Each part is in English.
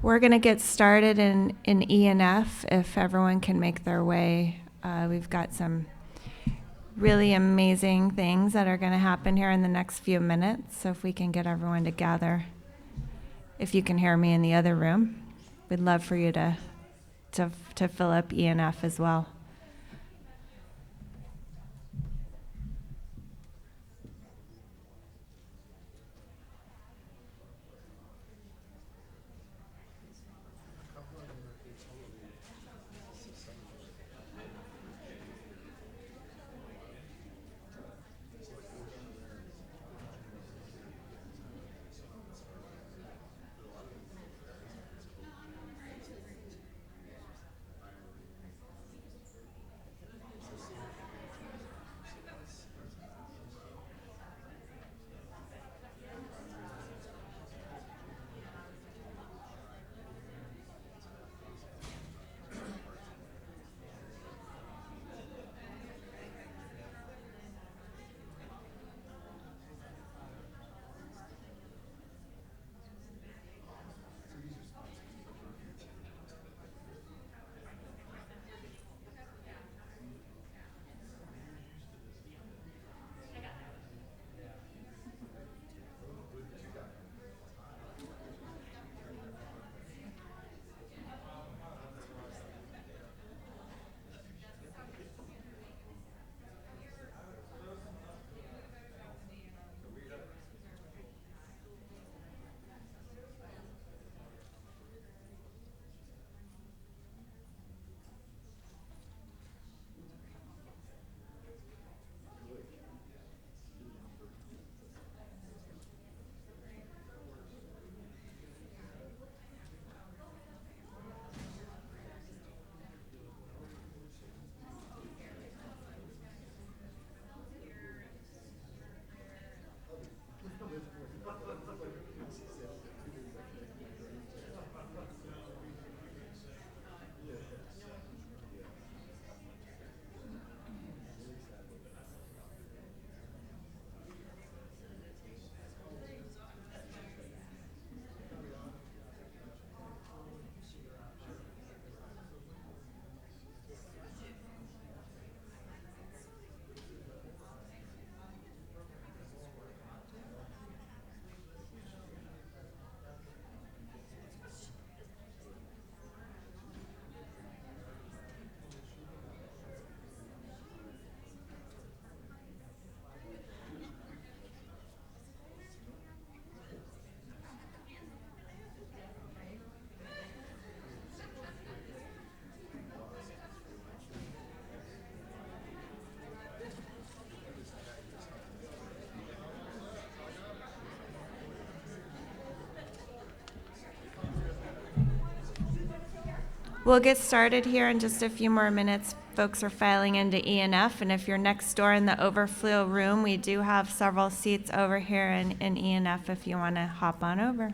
We're going to get started in E and F if everyone can make their way. We've got some really amazing things that are going to happen here in the next few minutes. So if we can get everyone to gather, if you can hear me in the other room, we'd love for you to fill up E and F as well. We'll get started here in just a few more minutes. Folks are filing into E and F, and if you're next door in the overflow room, we do have several seats over here in E and F if you want to hop on over.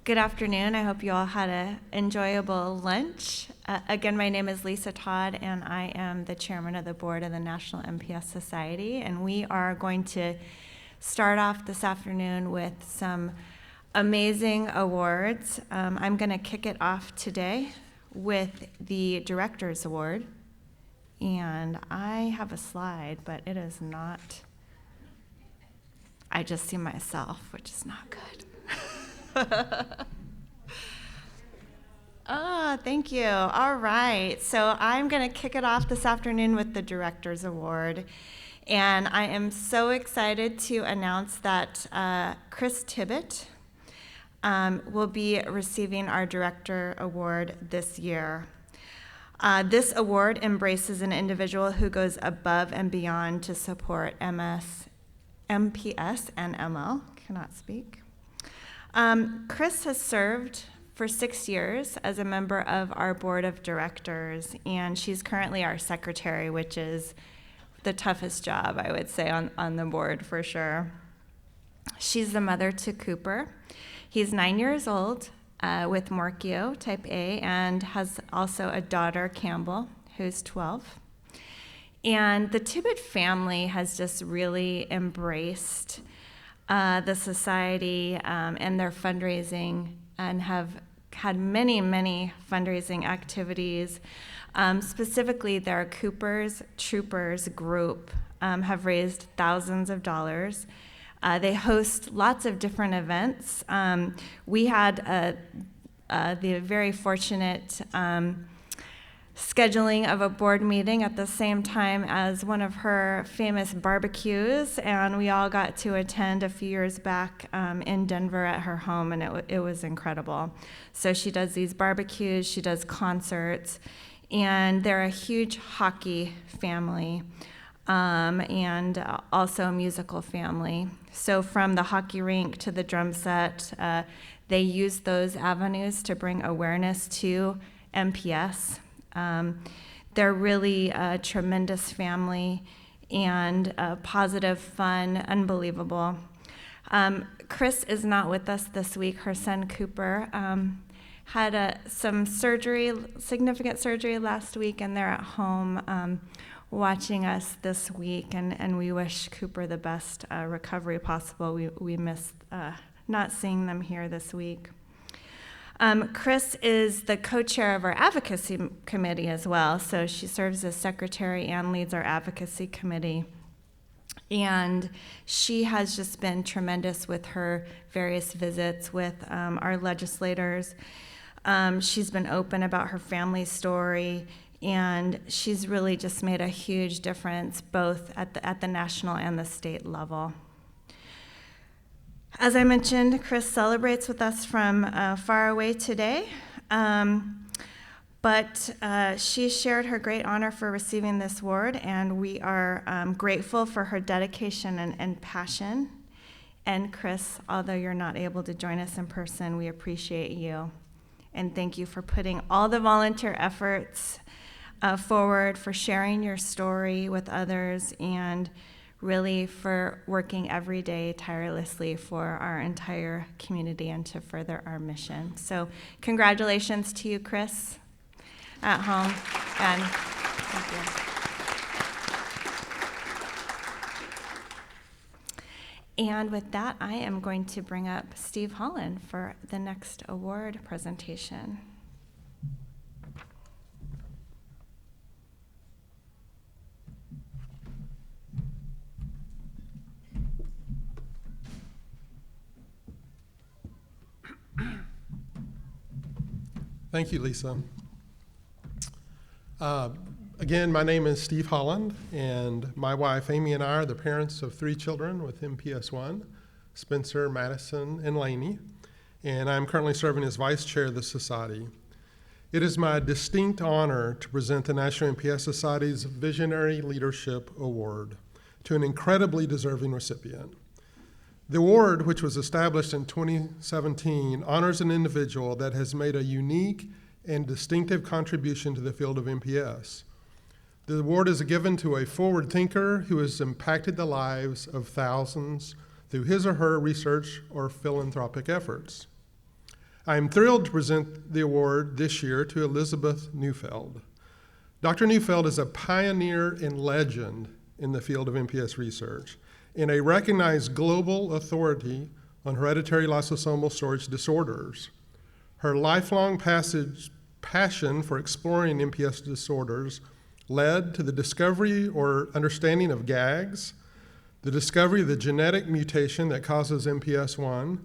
Good afternoon. I hope you all had an enjoyable lunch. Again, my name is Lisa Todd, and I am the chairman of the board of the National MPS Society. And we are going to start off this afternoon with some amazing awards. I'm going to kick it off today with the Director's Award. And I have a slide, but it is not, I just see myself, which is not good. Thank you. All right. So I'm going to kick it off this afternoon with the Director's Award. And I am so excited to announce that Chris Tippett will be receiving our Director Award this year. This award embraces an individual who goes above and beyond to support MS, MPS, and ML. Cannot speak. Chris has served for 6 years as a member of our board of directors, and she's currently our secretary, which is the toughest job, I would say, on the board for sure. She's the mother to Cooper. He's 9 years old with Morchio type A and has also a daughter, Campbell, who's 12. And the Tippett family has just really embraced the society and their fundraising, and have had many, many fundraising activities. Specifically, their Cooper's Troopers group have raised thousands of dollars. They host lots of different events. We had the very fortunate scheduling of a board meeting at the same time as one of her famous barbecues, and we all got to attend a few years back in Denver at her home, and it was incredible. So she does these barbecues, she does concerts, and they're a huge hockey family, and also a musical family. So from the hockey rink to the drum set, they use those avenues to bring awareness to MPS. They're really a tremendous family and positive, fun, unbelievable. Chris is not with us this week. Her son Cooper had some significant surgery last week, and they're at home watching us this week, and we wish Cooper the best recovery possible. We miss not seeing them here this week. Chris is the co-chair of our advocacy committee as well, so she serves as secretary and leads our advocacy committee. And she has just been tremendous with her various visits with our legislators. She's been open about her family story, and she's really just made a huge difference both at the national and the state level. As I mentioned, Chris celebrates with us from far away today, but she shared her great honor for receiving this award, and we are grateful for her dedication and passion. And Chris, although you're not able to join us in person, we appreciate you, and thank you for putting all the volunteer efforts forward, for sharing your story with others, and really for working every day tirelessly for our entire community and to further our mission. So congratulations to you, Chris, at home, and thank you. And with that, I am going to bring up Steve Holland for the next award presentation. Thank you, Lisa. Again, my name is Steve Holland, and my wife Amy and I are the parents of 3 children with MPS 1, Spencer, Madison, and Laynie, and I'm currently serving as vice chair of the society. It is my distinct honor to present the National MPS Society's Visionary Leadership Award to an incredibly deserving recipient. The award, which was established in 2017, honors an individual that has made a unique and distinctive contribution to the field of MPS. The award is given to a forward thinker who has impacted the lives of thousands through his or her research or philanthropic efforts. I am thrilled to present the award this year to Elizabeth Neufeld. Dr. Neufeld is a pioneer and legend in the field of MPS research, and a recognized global authority on hereditary lysosomal storage disorders. Her lifelong passion for exploring MPS disorders led to the discovery or understanding of GAGs, the discovery of the genetic mutation that causes MPS 1,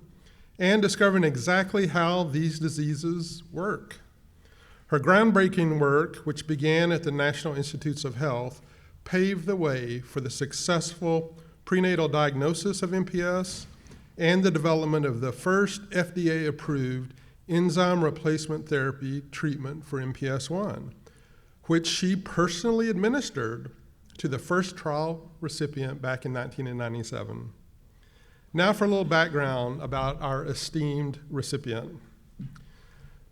and discovering exactly how these diseases work. Her groundbreaking work, which began at the National Institutes of Health, paved the way for the successful prenatal diagnosis of MPS and the development of the first FDA-approved enzyme replacement therapy treatment for MPS I, which she personally administered to the first trial recipient back in 1997. Now for a little background about our esteemed recipient.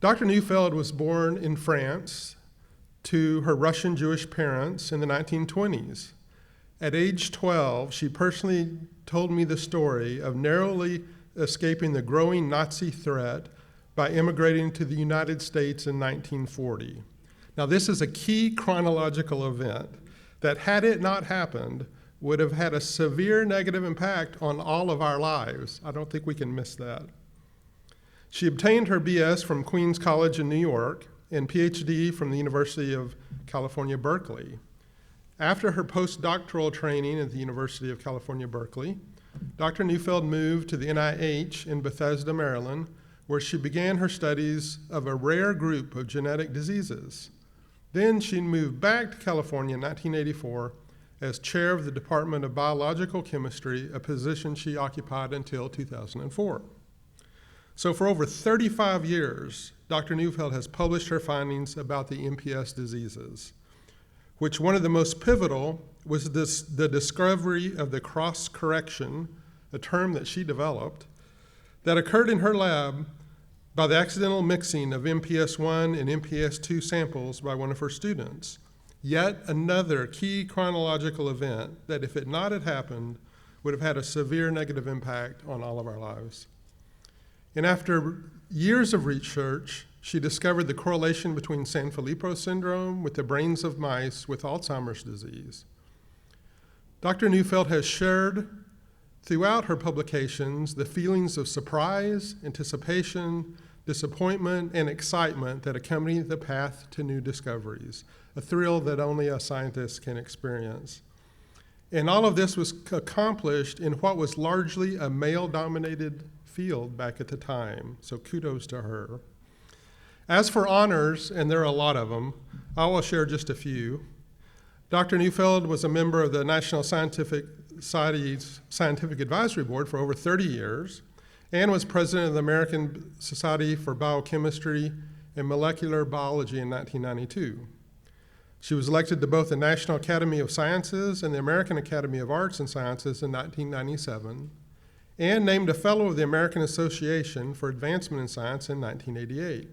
Dr. Neufeld was born in France to her Russian Jewish parents in the 1920s. At age 12, she personally told me the story of narrowly escaping the growing Nazi threat by immigrating to the United States in 1940. Now, this is a key chronological event that, had it not happened, would have had a severe negative impact on all of our lives. I don't think we can miss that. She obtained her BS from Queens College in New York and PhD from the University of California, Berkeley. After her postdoctoral training at the University of California, Berkeley, Dr. Neufeld moved to the NIH in Bethesda, Maryland, where she began her studies of a rare group of genetic diseases. Then she moved back to California in 1984 as chair of the Department of Biological Chemistry, a position she occupied until 2004. So for over 35 years, Dr. Neufeld has published her findings about the MPS diseases, which one of the most pivotal was the discovery of the cross-correction, a term that she developed, that occurred in her lab by the accidental mixing of MPS I and MPS II samples by one of her students. Yet another key chronological event that, if it not had happened, would have had a severe negative impact on all of our lives. And after years of research, she discovered the correlation between Sanfilippo syndrome with the brains of mice with Alzheimer's disease. Dr. Neufeld has shared throughout her publications the feelings of surprise, anticipation, disappointment, and excitement that accompany the path to new discoveries, a thrill that only a scientist can experience. And all of this was accomplished in what was largely a male-dominated field back at the time, so kudos to her. As for honors, and there are a lot of them, I will share just a few. Dr. Neufeld was a member of the National Scientific Society's Scientific Advisory Board for over 30 years and was president of the American Society for Biochemistry and Molecular Biology in 1992. She was elected to both the National Academy of Sciences and the American Academy of Arts and Sciences in 1997, and named a Fellow of the American Association for Advancement in Science in 1988.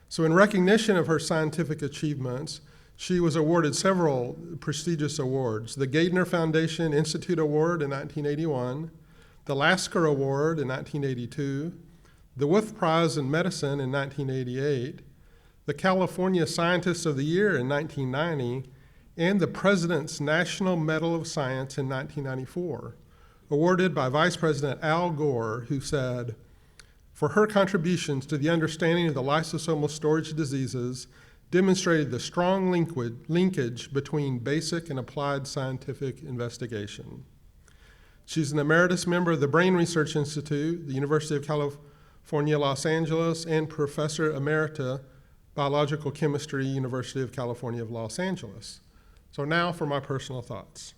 So in recognition of her scientific achievements, she was awarded several prestigious awards: the Gaidner Foundation Institute Award in 1981, the Lasker Award in 1982, the Wolf Prize in Medicine in 1988, the California Scientist of the Year in 1990, and the President's National Medal of Science in 1994, awarded by Vice President Al Gore, who said, "For her contributions to the understanding of the lysosomal storage diseases, demonstrated the strong linkage between basic and applied scientific investigation." She's an emeritus member of the Brain Research Institute, the University of California, Los Angeles, and Professor Emerita, Biological Chemistry, University of California of Los Angeles. So now for my personal thoughts.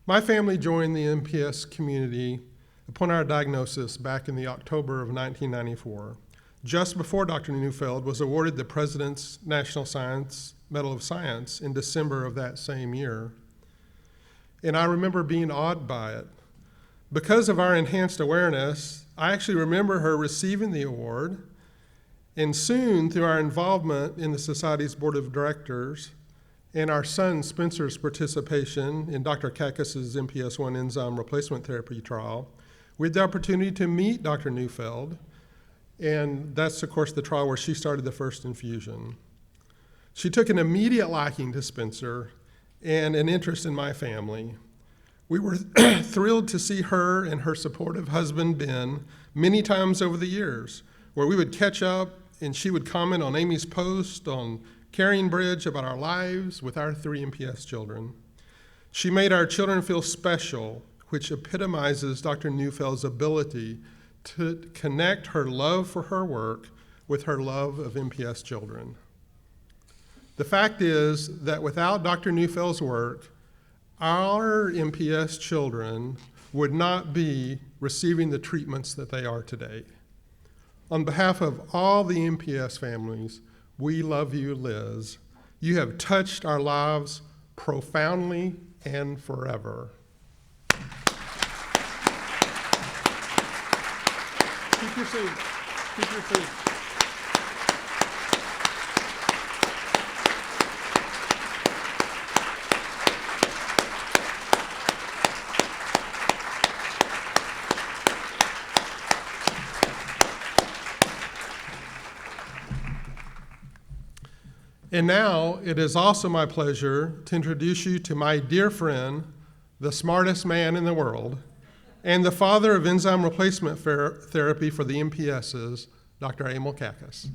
My family joined the MPS community upon our diagnosis back in the October of 1994, just before Dr. Neufeld was awarded the President's National Science Medal of Science in December of that same year. And I remember being awed by it. Because of our enhanced awareness, I actually remember her receiving the award, and soon, through our involvement in the Society's Board of Directors and our son Spencer's participation in Dr. Kakis's MPS I enzyme replacement therapy trial, we had the opportunity to meet Dr. Neufeld, and that's, of course, the trial where she started the first infusion. She took an immediate liking to Spencer and an interest in my family. We were thrilled to see her and her supportive husband, Ben, many times over the years, where we would catch up and she would comment on Amy's post on Carrying Bridge about our lives with our 3 MPS children. She made our children feel special, which epitomizes Dr. Neufeld's ability to connect her love for her work with her love of MPS children. The fact is that without Dr. Neufeld's work, our MPS children would not be receiving the treatments that they are today. On behalf of all the MPS families, we love you, Liz. You have touched our lives profoundly and forever. Keep your seat. Keep your seat. And now it is also my pleasure to introduce you to my dear friend, the smartest man in the world, and the father of enzyme replacement therapy for the MPSs, Dr. Emil Kakis.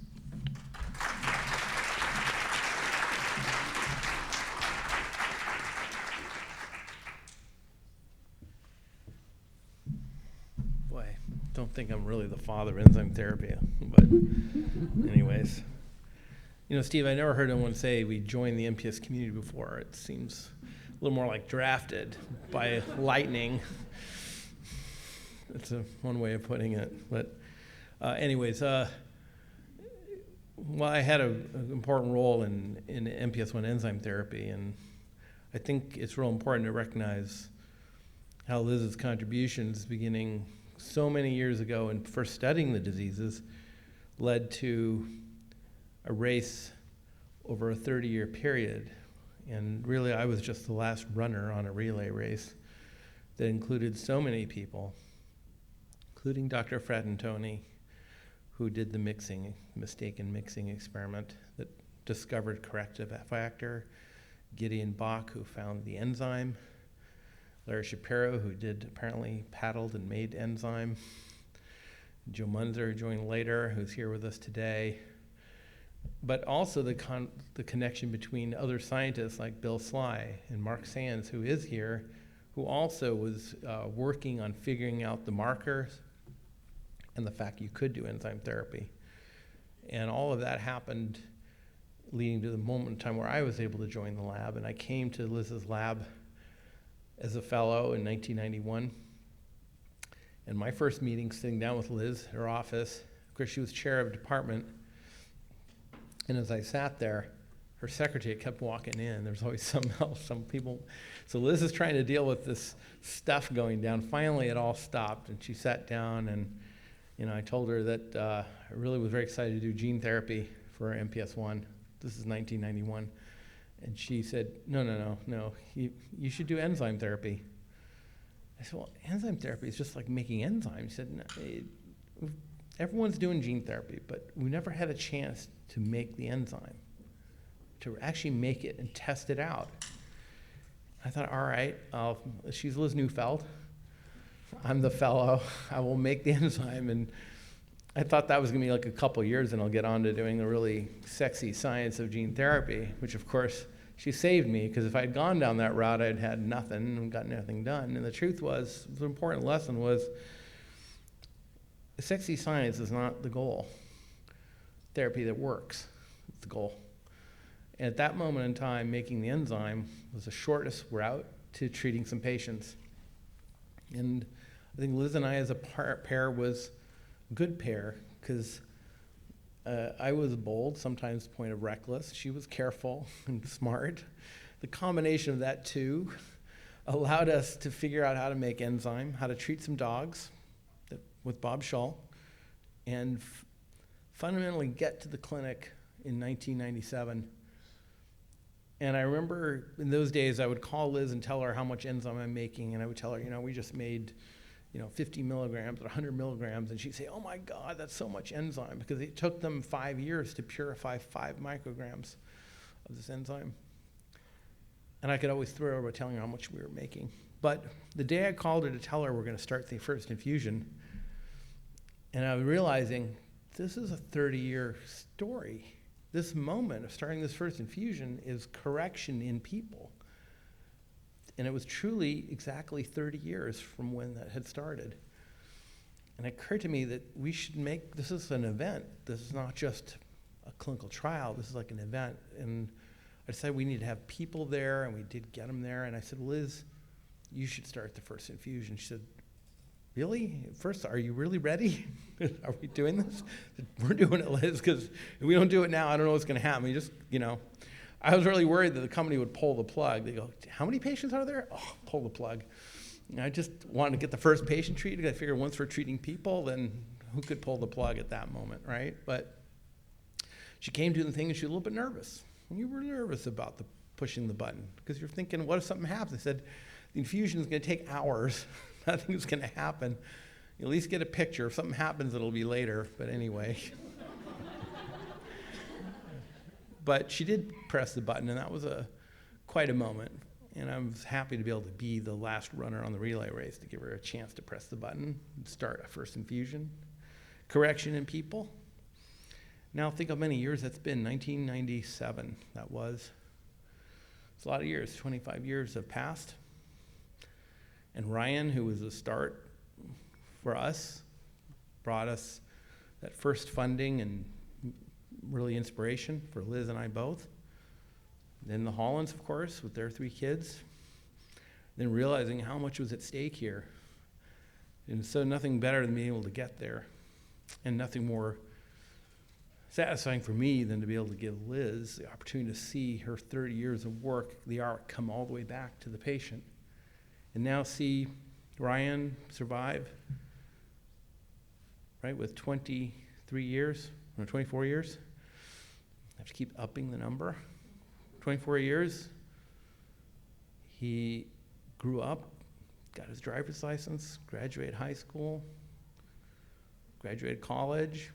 Boy, don't think I'm really the father of enzyme therapy, but anyways. You know, Steve, I never heard anyone say we joined the MPS community before. It seems a little more like drafted by lightning. That's one way of putting it. But anyways, well, I had an important role in MPS 1 enzyme therapy, and I think it's real important to recognize how Liz's contributions beginning so many years ago and first studying the diseases led to a race over a 30-year period. And really, I was just the last runner on a relay race that included so many people, including Dr. Fratantoni, who did the mistaken mixing experiment that discovered corrective factor, Gideon Bach, who found the enzyme, Larry Shapiro, who apparently paddled and made enzyme, Joe Munzer, who joined later, who's here with us today, but also the connection between other scientists like Bill Sly and Mark Sands, who is here, who also was working on figuring out the markers and the fact you could do enzyme therapy. And all of that happened leading to the moment in time where I was able to join the lab, and I came to Liz's lab as a fellow in 1991. And my first meeting, sitting down with Liz at her office, of course she was chair of a department, and as I sat there, her secretary kept walking in. There's always some people. So Liz is trying to deal with this stuff going down. Finally, it all stopped, and she sat down, and I told her that I really was very excited to do gene therapy for MPS 1. This is 1991. And she said, no, you should do enzyme therapy. I said, well, enzyme therapy is just like making enzymes. She said, no, everyone's doing gene therapy, but we never had a chance to make the enzyme, to actually make it and test it out. I thought, all right, she's Liz Neufeld. I'm the fellow. I will make the enzyme. And I thought that was going to be like a couple years, and I'll get on to doing the really sexy science of gene therapy, which, of course, she saved me, because if I'd gone down that route, I'd had nothing and gotten nothing done. And the truth was, the important lesson was, sexy science is not the goal. Therapy that works is the goal. And at that moment in time, making the enzyme was the shortest route to treating some patients. And I think Liz and I as a pair was a good pair, because I was bold, sometimes point of reckless. She was careful and smart. The combination of that two allowed us to figure out how to make enzyme, how to treat some dogs with Bob Shull, and fundamentally get to the clinic in 1997. And I remember in those days, I would call Liz and tell her how much enzyme I'm making, and I would tell her, we just made 50 milligrams or 100 milligrams, and she'd say, oh my God, that's so much enzyme, because it took them 5 years to purify 5 micrograms of this enzyme. And I could always throw her over telling her how much we were making. But the day I called her to tell her we're going to start the first infusion, and I was realizing this is a 30-year story. This moment of starting this first infusion is correction in people. And it was truly exactly 30 years from when that had started. And it occurred to me that we should make, this is an event. This is not just a clinical trial. This is like an event. And I decided we need to have people there, and we did get them there. And I said, Liz, you should start the first infusion. She said, really? First, are you really ready? Are we doing this? We're doing it, Liz, because if we don't do it now, I don't know what's going to happen. We just, I was really worried that the company would pull the plug. They go, how many patients are there? Oh, pull the plug. And I just wanted to get the first patient treated. I figured once we're treating people, then who could pull the plug at that moment, right? But she came to the thing and she was a little bit nervous. And you were nervous about pushing the button because you're thinking, what if something happens? I said, the infusion is going to take hours. Nothing's going to happen. You at least get a picture. If something happens, it'll be later. But anyway. But she did press the button, and that was quite a moment. And I was happy to be able to be the last runner on the relay race to give her a chance to press the button and start a first infusion. Correction in people. Now think how many years that's been. 1997, that was. It's a lot of years. 25 years have passed. And Ryan, who was the start for us, brought us that first funding and really inspiration for Liz and I both. Then the Hollands, of course, with their 3 kids. Then realizing how much was at stake here. And so nothing better than being able to get there. And nothing more satisfying for me than to be able to give Liz the opportunity to see her 30 years of work, the arc, come all the way back to the patient. And now see Ryan survive, right, with 23 years, or 24 years. I have to keep upping the number. 24 years. He grew up, got his driver's license, graduated high school, graduated college,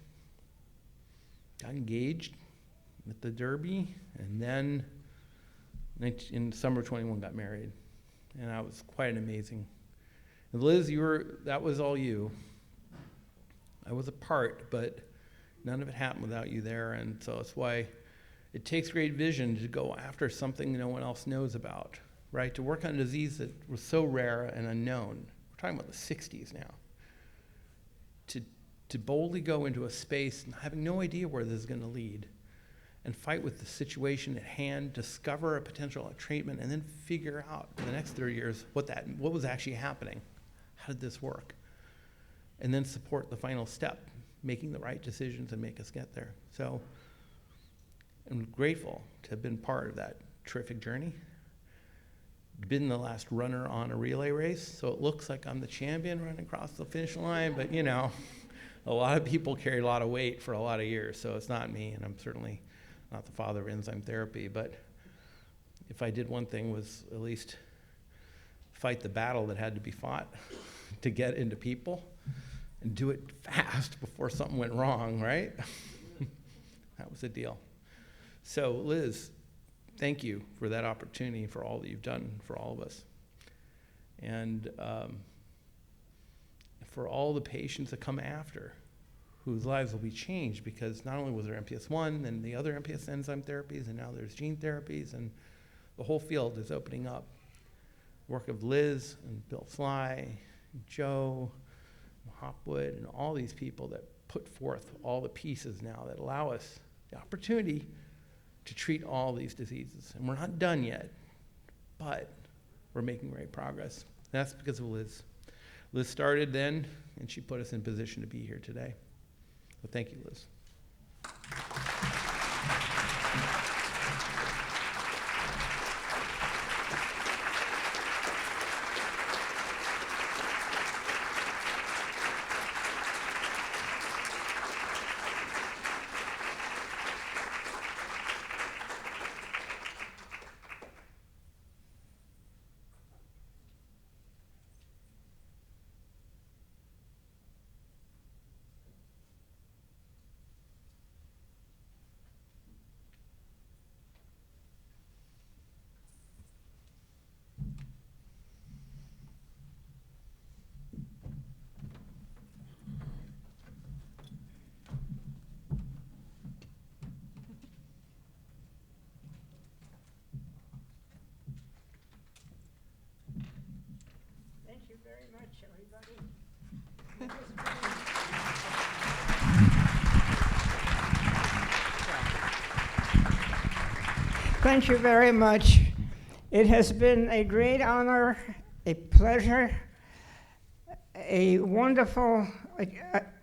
got engaged at the Derby, and then in summer 21 got married. And that was quite an amazing. And Liz, that was all you. I was a part, but none of it happened without you there. And so that's why it takes great vision to go after something no one else knows about, right? To work on a disease that was so rare and unknown. We're talking about the 60s now. To boldly go into a space and having no idea where this is going to lead, and fight with the situation at hand, discover a potential treatment, and then figure out in the next 30 years what was actually happening. How did this work? And then support the final step, making the right decisions and make us get there. So I'm grateful to have been part of that terrific journey. Been the last runner on a relay race, so it looks like I'm the champion running across the finish line, but a lot of people carried a lot of weight for a lot of years, so it's not me, and I'm certainly not the father of enzyme therapy, but if I did one thing was at least fight the battle that had to be fought to get into people and do it fast before something went wrong, right? That was the deal. So Liz, thank you for that opportunity, for all that you've done for all of us. And for all the patients that come after, whose lives will be changed, because not only was there MPS I and the other MPS enzyme therapies, and now there's gene therapies, and the whole field is opening up. Work of Liz and Bill Fly, and Joe, and Hopwood, and all these people that put forth all the pieces now that allow us the opportunity to treat all these diseases. And we're not done yet, but we're making great progress. And that's because of Liz. Liz started then, and she put us in position to be here today. So thank you, Liz. Very much, everybody. Thank you very much. It has been a great honor a pleasure, a wonderful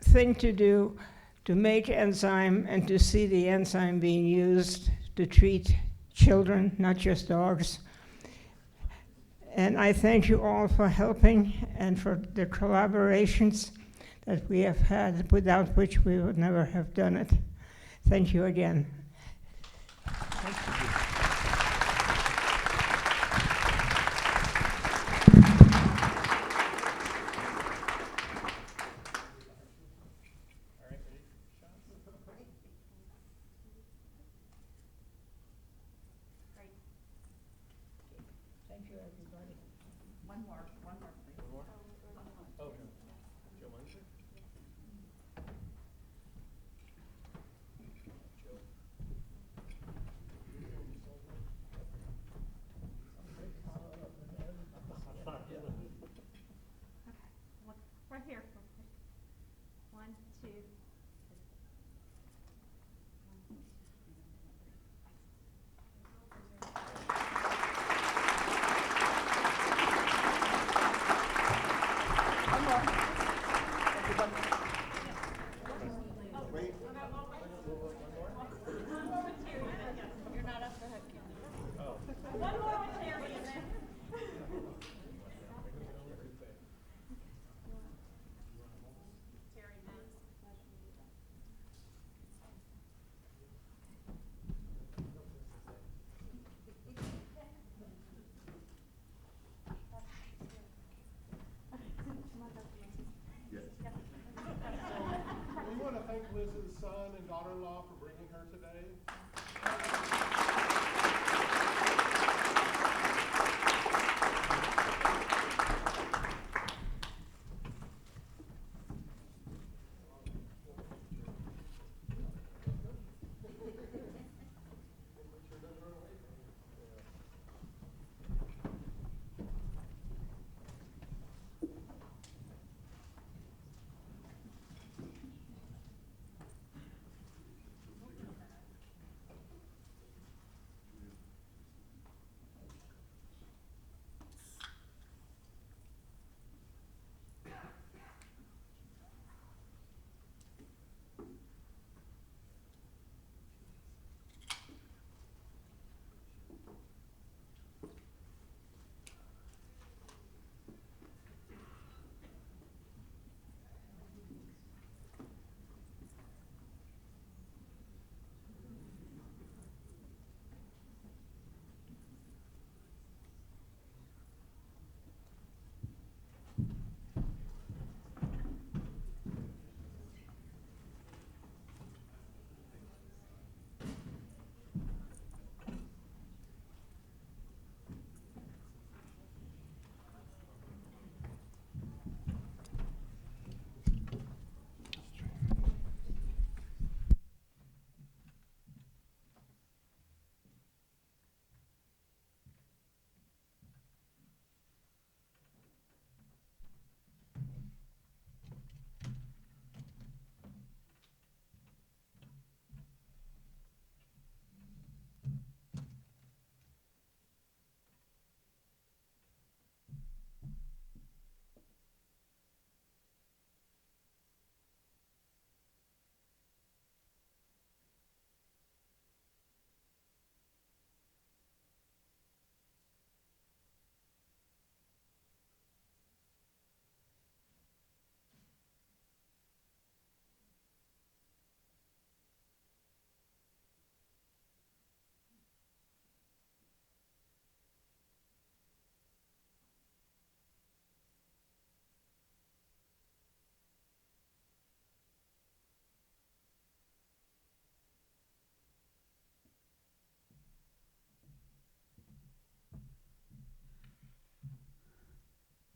thing to do, to make enzyme and to see the enzyme being used to treat children, not just dogs. And I thank you all for helping and for the collaborations that we have had, without which we would never have done it. Thank you again. Thank you, everybody. One more, please. Oh, Joe Munzer? Right here. 1, 2. You're not off the hook yet. One more with Terry. We want to thank Liz's son and daughter-in-law for bringing her today.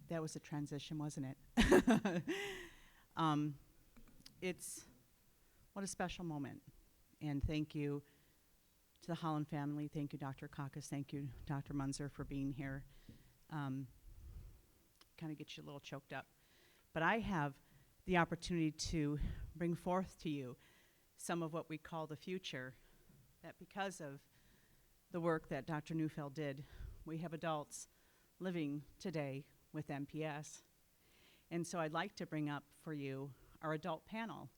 That was a transition, wasn't it? It's what a special moment. And thank you to the Holland family. Thank you, Dr. Kakis. Thank you, Dr. Munzer, for being here. Kind of gets you a little choked up. But I have the opportunity to bring forth to you some of what we call the future, that because of the work that Dr. Neufeld did, we have adults living today with MPS. And so I'd like to bring up for you our adult panel,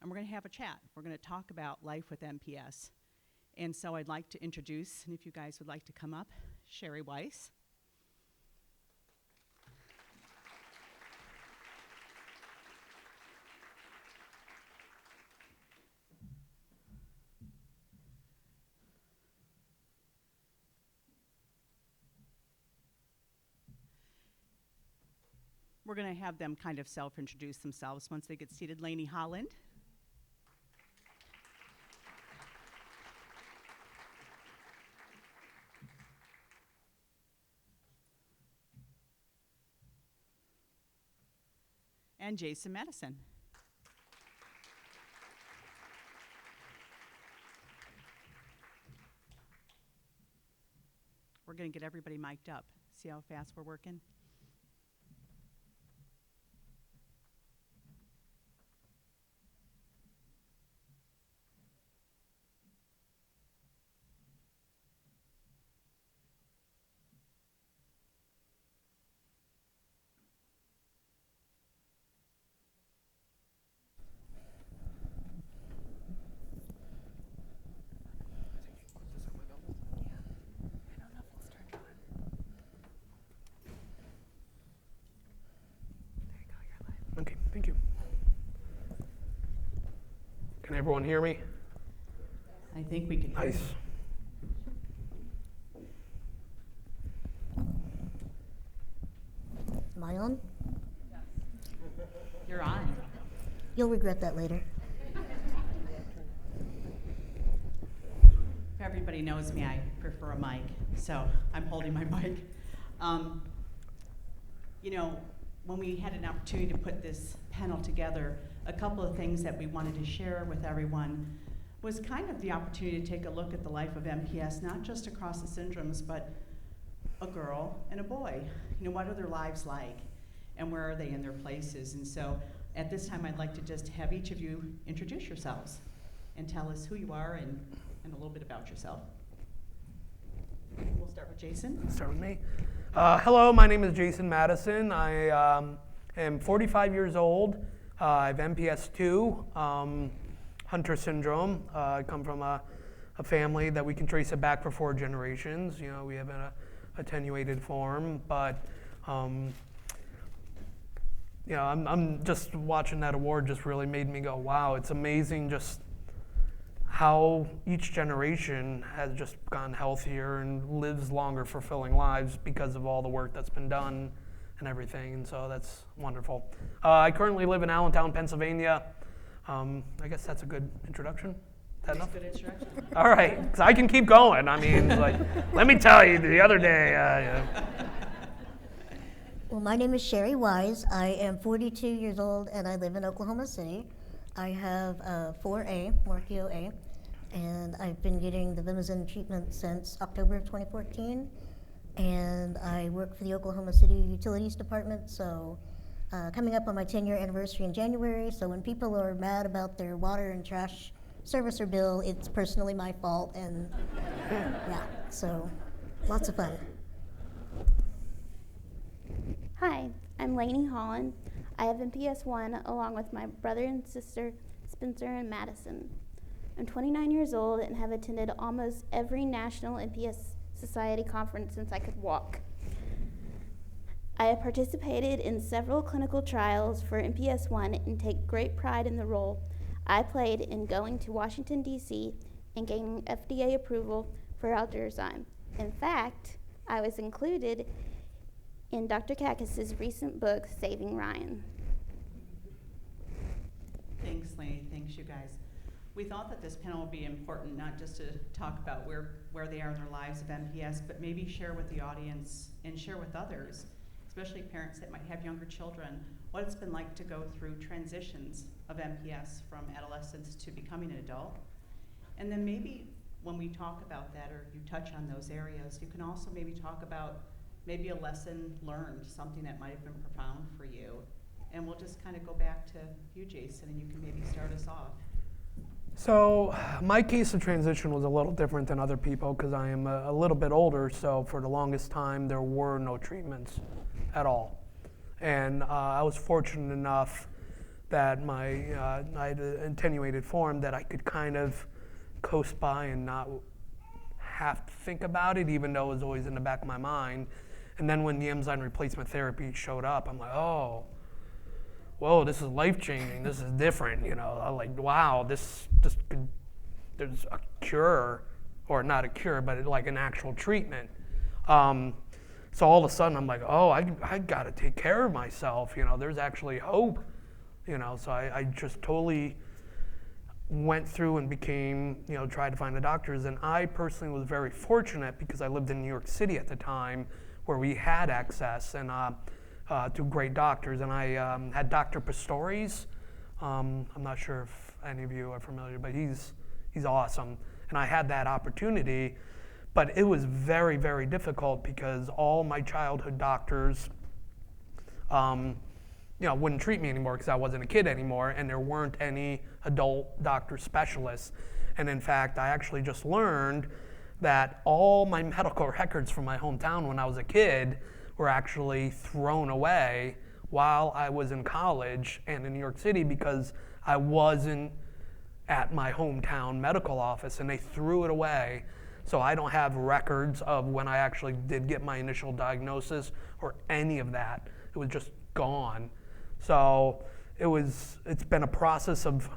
and we're going to have a chat. We're going to talk about life with MPS. And so I'd like to introduce, and if you guys would like to come up, Sheri Weiss. We're going to have them kind of self-introduce themselves once they get seated. Laynie, Holland. And Jason, Madison. We're going to get everybody mic'd up. See how fast we're working? Okay, thank you. Can everyone hear me? I think we can hear Nice. you. Am I on? You're on. You'll regret that later. If everybody knows me, I prefer a mic, so I'm holding my mic. You know, when we had an opportunity to put this panel together, a couple of things that we wanted to share with everyone was kind of the opportunity to take a look at the life of MPS, not just across the syndromes, but a girl and a boy. You know, what are their lives like, and where are they in their places? And so at this time, I'd like to just have each of you introduce yourselves and tell us who you are and a little bit about yourself. We'll start with Jason. Start with me. Hello, my name is Jason Madison. I am 45 years old. I have MPS II, Hunter syndrome. I come from a family that we can trace it back for 4 generations. You know, we have an attenuated form, but you know, I'm just watching that award just really made me go, wow, it's amazing just how each generation has just gotten healthier and lives longer, fulfilling lives because of all the work that's been done and everything, and so that's wonderful. I currently live in Allentown, Pennsylvania. I guess that's a good introduction. Is that enough? Good introduction. All right, 'cause I can keep going. I mean, like, let me tell you, the other day, Well, my name is Sheri Wise. I am 42 years old and I live in Oklahoma City. I have 4A, Morpheo A, and I've been getting the Vimizin treatment since October of 2014. And I work for the Oklahoma City Utilities Department, so coming up on my 10-year anniversary in January, so when people are mad about their water and trash service or bill, it's personally my fault, and yeah, so lots of fun. Hi, I'm Laynie, Holland. I have MPS 1 along with my brother and sister, Spencer and Madison. I'm 29 years old and have attended almost every national MPS Society conference since I could walk. I have participated in several clinical trials for MPS 1 and take great pride in the role I played in going to Washington, D.C. and gaining FDA approval for Aldurazyme. In fact, I was included in Dr. Kakis's recent book, Saving Ryan. Thanks, Laynie. Thanks, you guys. We thought that this panel would be important, not just to talk about where they are in their lives of MPS, but maybe share with the audience and share with others, especially parents that might have younger children, what it's been like to go through transitions of MPS from adolescence to becoming an adult. And then maybe when we talk about that or you touch on those areas, you can also maybe talk about maybe a lesson learned, something that might have been profound for you. And we'll just kind of go back to you, Jason, and you can maybe start us off. So my case of transition was a little different than other people because I am a little bit older, so for the longest time there were no treatments at all. And I was fortunate enough that I had an attenuated form that I could kind of coast by and not have to think about it, even though it was always in the back of my mind. And then when the enzyme replacement therapy showed up, I'm like, oh, whoa, this is life-changing. This is different, you know. I'm like, wow, this could, there's a cure, or not a cure, but like an actual treatment. So all of a sudden, I'm like, oh, I got to take care of myself. You know, there's actually hope. You know, so I just totally went through and became, you know, tried to find the doctors. And I personally was very fortunate because I lived in New York City at the time, where we had access and to great doctors. And I had Dr. Pistori's. I'm not sure if any of you are familiar, but he's awesome. And I had that opportunity. But it was very, very difficult because all my childhood doctors, you know, wouldn't treat me anymore because I wasn't a kid anymore, and there weren't any adult doctor specialists. And in fact, I actually just learned that all my medical records from my hometown when I was a kid were actually thrown away while I was in college and in New York City because I wasn't at my hometown medical office, and they threw it away. So I don't have records of when I actually did get my initial diagnosis or any of that. It was just gone. So it's been a process of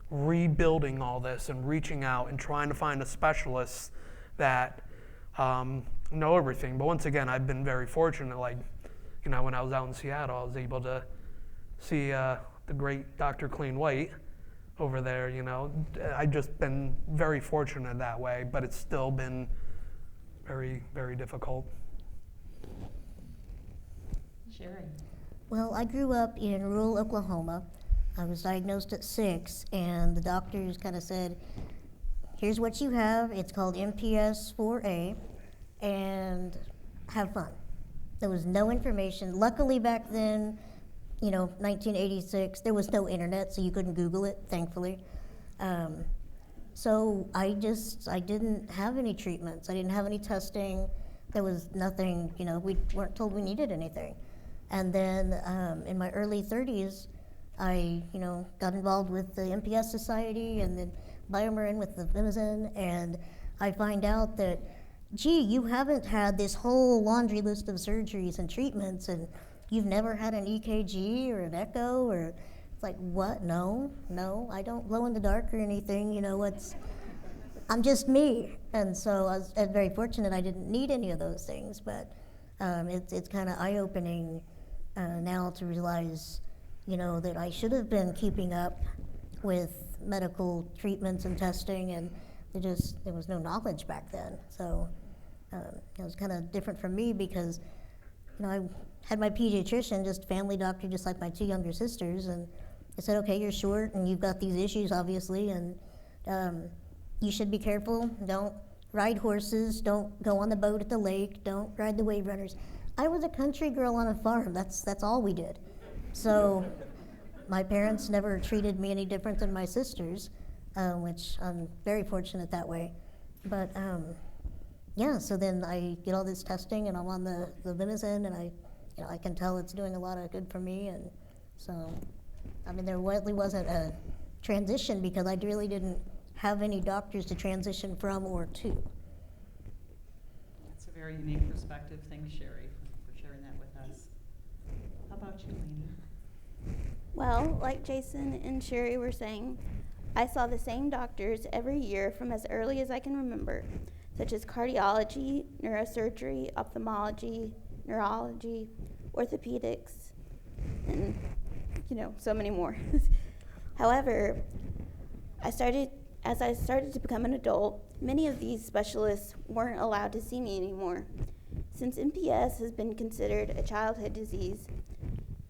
rebuilding all this and reaching out and trying to find a specialist that know everything. But once again, I've been very fortunate. Like, you know, when I was out in Seattle, I was able to see the great Dr. Clean White over there, you know. I've just been very fortunate that way, but it's still been very, very difficult. Sheri. Well, I grew up in rural Oklahoma. I was diagnosed at 6, and the doctors kind of said, here's what you have. It's called MPS 4A, and have fun. There was no information. Luckily back then, you know, 1986, there was no internet, so you couldn't Google it, thankfully. So I didn't have any treatments. I didn't have any testing. There was nothing, you know, we weren't told we needed anything. And then in my early 30s, I, you know, got involved with the MPS Society and then Biomarin with the Vimizin, and I find out that, gee, you haven't had this whole laundry list of surgeries and treatments, and you've never had an EKG or an echo, or it's like, what? No, I don't glow in the dark or anything, you know, I'm just me. And so I was very fortunate I didn't need any of those things, but it's kind of eye-opening now to realize, you know, that I should have been keeping up with medical treatments and testing, and there was no knowledge back then. So it was kind of different for me because, you know, I had my pediatrician, just family doctor, just like my 2 younger sisters, and they said, okay, you're short and you've got these issues, obviously, and you should be careful. Don't ride horses. Don't go on the boat at the lake. Don't ride the wave runners. I was a country girl on a farm. That's all we did. So my parents never treated me any different than my sisters, which I'm very fortunate that way. But yeah, so then I get all this testing, and I'm on the Vimizin, and I can tell it's doing a lot of good for me. And so, I mean, there really wasn't a transition because I really didn't have any doctors to transition from or to. That's a very unique perspective. Thanks, Sheri, for sharing that with us. How about you, Laynie? Well, like Jason and Sheri were saying, I saw the same doctors every year from as early as I can remember, such as cardiology, neurosurgery, ophthalmology, neurology, orthopedics, and, you know, so many more. However, as I started to become an adult, many of these specialists weren't allowed to see me anymore. Since MPS has been considered a childhood disease,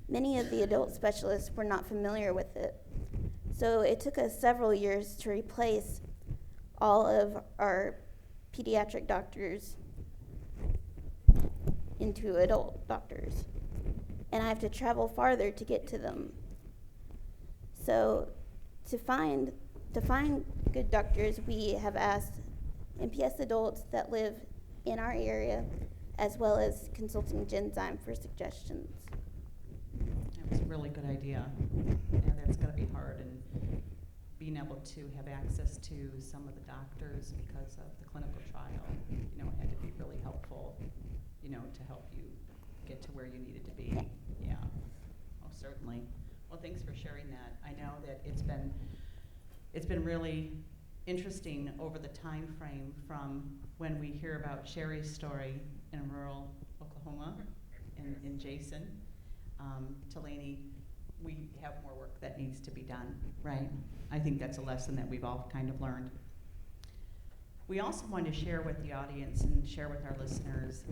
many of the adult specialists were not familiar with it. So it took us several years to replace all of our pediatric doctors into adult doctors. And I have to travel farther to get to them. So to find good doctors, we have asked MPS adults that live in our area, as well as consulting Genzyme for suggestions. It's a really good idea, and that's going to be hard. And being able to have access to some of the doctors because of the clinical trial, had to be really helpful, to help you get to where you needed to be. Yeah, oh, certainly. Well, thanks for sharing that. I know that it's been really interesting over the time frame from when we hear about Sheri's story in rural Oklahoma, in Jason, to Laynie. We have more work that needs to be done, right? I think that's a lesson that we've all kind of learned. We also want to share with the audience and share with our listeners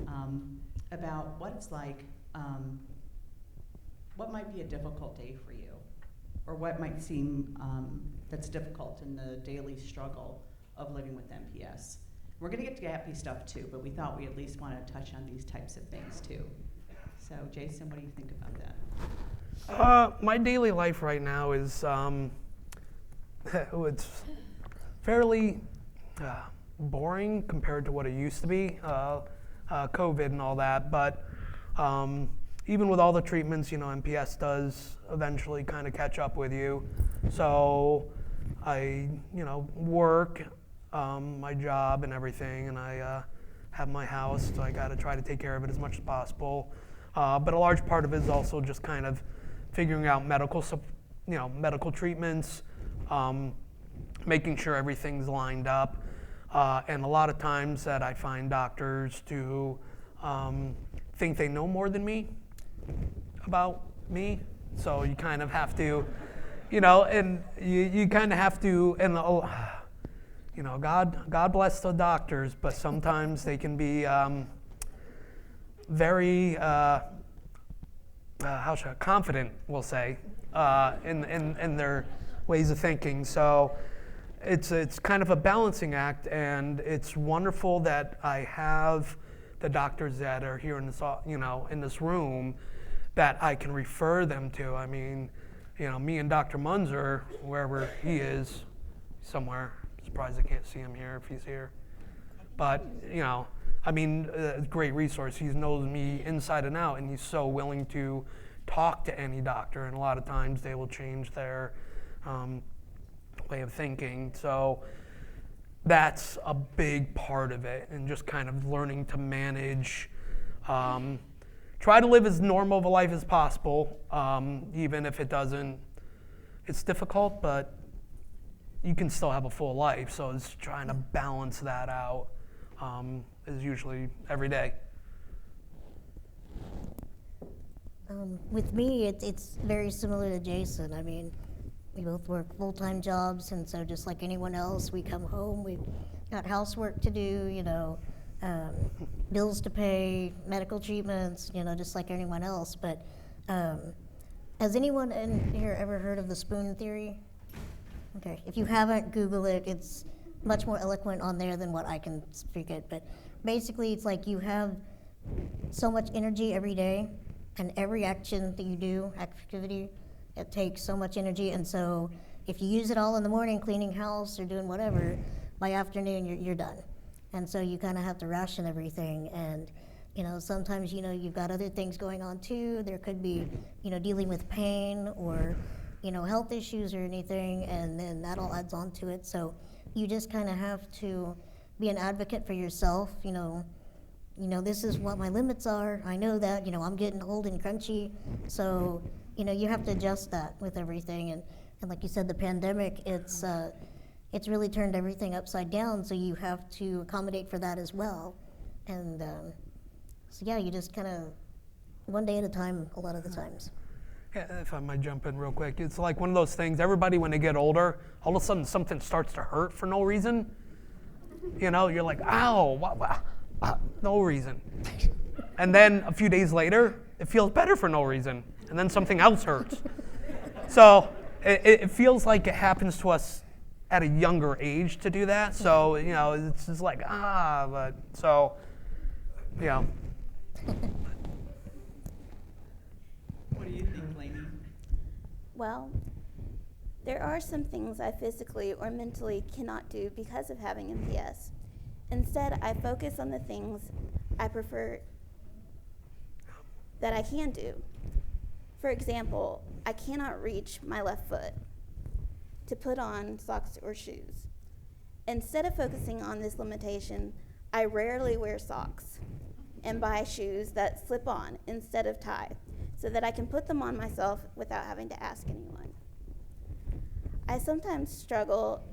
about what it's like, what might be a difficult day for you, or what might seem that's difficult in the daily struggle of living with MPS. We're going to get to happy stuff too, but we thought we at least want to touch on these types of things too. So, Jason, what do you think about that? My daily life right now is it's fairly boring compared to what it used to be, COVID and all that. But even with all the treatments, MPS does eventually kind of catch up with you. So I, work my job and everything, and I have my house, so I got to try to take care of it as much as possible. But a large part of it is also just kind of figuring out medical treatments, making sure everything's lined up. And a lot of times that I find doctors to think they know more than me about me. So you kind of have to, and you kind of have to, and God bless the doctors, but sometimes they can be very confident, we'll say, in their ways of thinking. So it's kind of a balancing act, and it's wonderful that I have the doctors that are here in this in this room that I can refer them to. I mean, me and Dr. Munzer, wherever he is, somewhere. Surprised I can't see him here if he's here, but great resource. He knows me inside and out, and he's so willing to talk to any doctor, and a lot of times they will change their way of thinking. So that's a big part of it, and just kind of learning to manage, try to live as normal of a life as possible, even if it's difficult, but you can still have a full life. So it's trying to balance that out. Is usually every day. With me, it's very similar to Jason. I mean, we both work full-time jobs, and so just like anyone else, we come home, we've got housework to do, bills to pay, medical treatments, just like anyone else. But has anyone in here ever heard of the spoon theory? Okay, if you haven't, Google it. It's much more eloquent on there than what I can speak it. But basically, it's like you have so much energy every day, and every action that you do, activity, it takes so much energy. And so if you use it all in the morning, cleaning house or doing whatever, by afternoon, you're done. And so you kind of have to ration everything. And sometimes, you've got other things going on too. There could be, dealing with pain or, health issues or anything, and then that all adds on to it. So you just kind of have to be an advocate for yourself. This is what my limits are. I know that, I'm getting old and crunchy. So, you have to adjust that with everything. And like you said, the pandemic, it's really turned everything upside down. So you have to accommodate for that as well. And so yeah, you just kind of one day at a time a lot of the times. Yeah, if I might jump in real quick, it's like one of those things, everybody when they get older, all of a sudden something starts to hurt for no reason. You're like, ow, no reason. And then a few days later, it feels better for no reason. And then something else hurts. So it feels like it happens to us at a younger age to do that. So, it's just like, but so, What do you think, Laynie? Well, there are some things I physically or mentally cannot do because of having MPS. Instead, I focus on the things I prefer that I can do. For example, I cannot reach my left foot to put on socks or shoes. Instead of focusing on this limitation, I rarely wear socks and buy shoes that slip on instead of tie, so that I can put them on myself without having to ask anyone. I sometimes struggle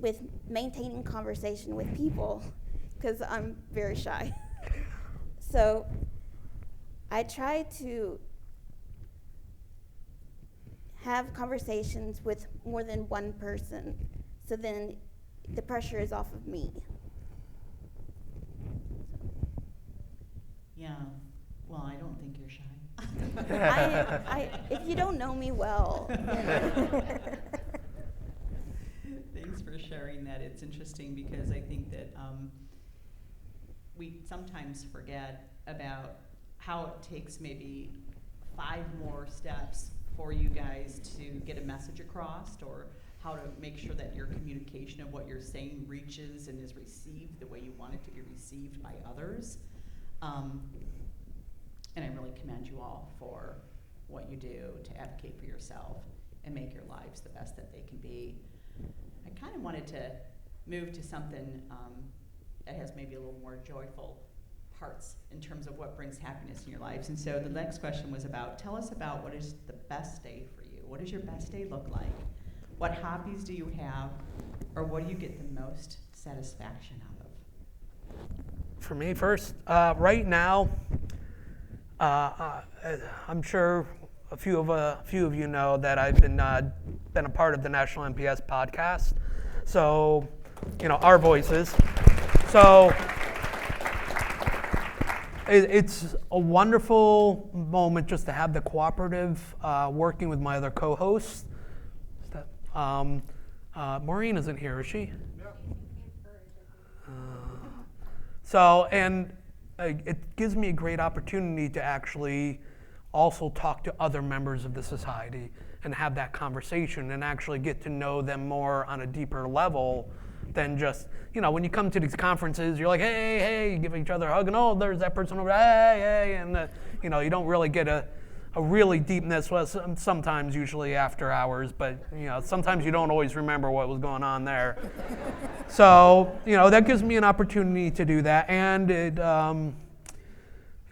with maintaining conversation with people because I'm very shy. So I try to have conversations with more than one person, so then the pressure is off of me. Yeah, well, I don't think you're shy. If you don't know me well. Thanks for sharing that. It's interesting because I think that we sometimes forget about how it takes maybe 5 more steps for you guys to get a message across, or how to make sure that your communication of what you're saying reaches and is received the way you want it to be received by others. And I really commend you all for what you do to advocate for yourself and make your lives the best that they can be. I kind of wanted to move to something that has maybe a little more joyful parts in terms of what brings happiness in your lives. And so the next question was about, tell us about what is the best day for you. What does your best day look like? What hobbies do you have? Or what do you get the most satisfaction out of? For me first, right now, I'm sure a few of you know that I've been a part of the National MPS podcast. So, our voices. So it's a wonderful moment just to have the cooperative working with my other co-hosts. Maureen isn't here, is she? And it gives me a great opportunity to actually also talk to other members of the society and have that conversation and actually get to know them more on a deeper level than just, when you come to these conferences, you're like, hey, you give each other a hug, and oh, there's that person over there, hey, and you don't really get a really deepness, sometimes usually after hours, but sometimes you don't always remember what was going on there. So, that gives me an opportunity to do that, and it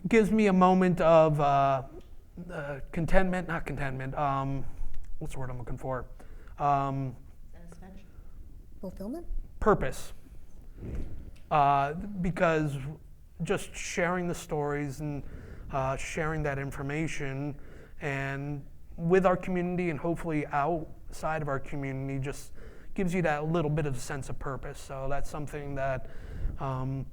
gives me a moment of what's the word I'm looking for? Satisfaction. Fulfillment? Purpose. Because just sharing the stories and sharing that information and with our community and hopefully outside of our community just gives you that little bit of sense of purpose. So that's something that along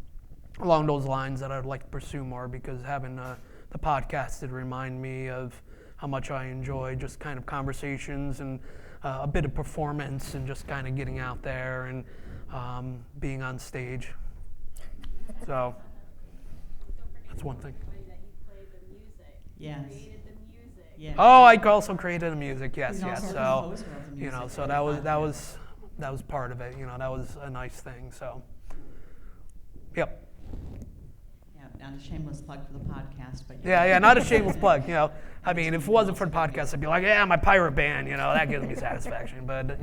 those lines that I'd like to pursue more, because having the podcast did remind me of how much I enjoy just kind of conversations and a bit of performance and just kind of getting out there and being on stage. So that's one thing. Yes. Yeah. Oh, I also created the music. Yes. He's also So the composer of the music. so that was part of it. That was a nice thing. So, yep. Yeah, not a shameless plug for the podcast, but Yeah, not a shameless plug. I mean, if it wasn't for the podcast, I'd be like, yeah, my pirate band. That gives me satisfaction. But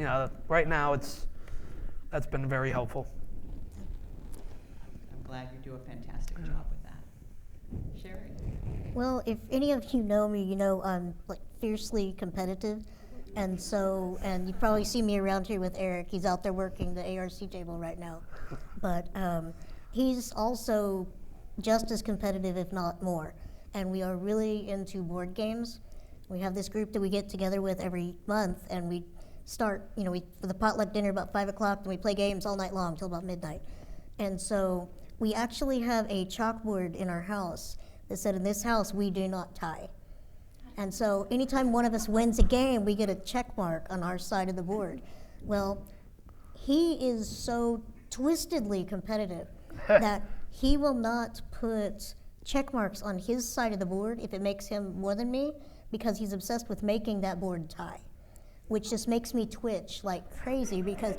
right now that's been very helpful. I'm glad you do a fantastic job with that. Sheri? Well, if any of you know me, I'm fiercely competitive. And you probably see me around here with Eric. He's out there working the ARC table right now. But he's also just as competitive, if not more. And we are really into board games. We have this group that we get together with every month, and we start, with a potluck dinner about 5 o'clock, and we play games all night long till about midnight. And so we actually have a chalkboard in our house that said, in this house, we do not tie. And so anytime one of us wins a game, we get a check mark on our side of the board. Well, he is so twistedly competitive that he will not put check marks on his side of the board if it makes him more than me, because he's obsessed with making that board tie, which just makes me twitch like crazy, because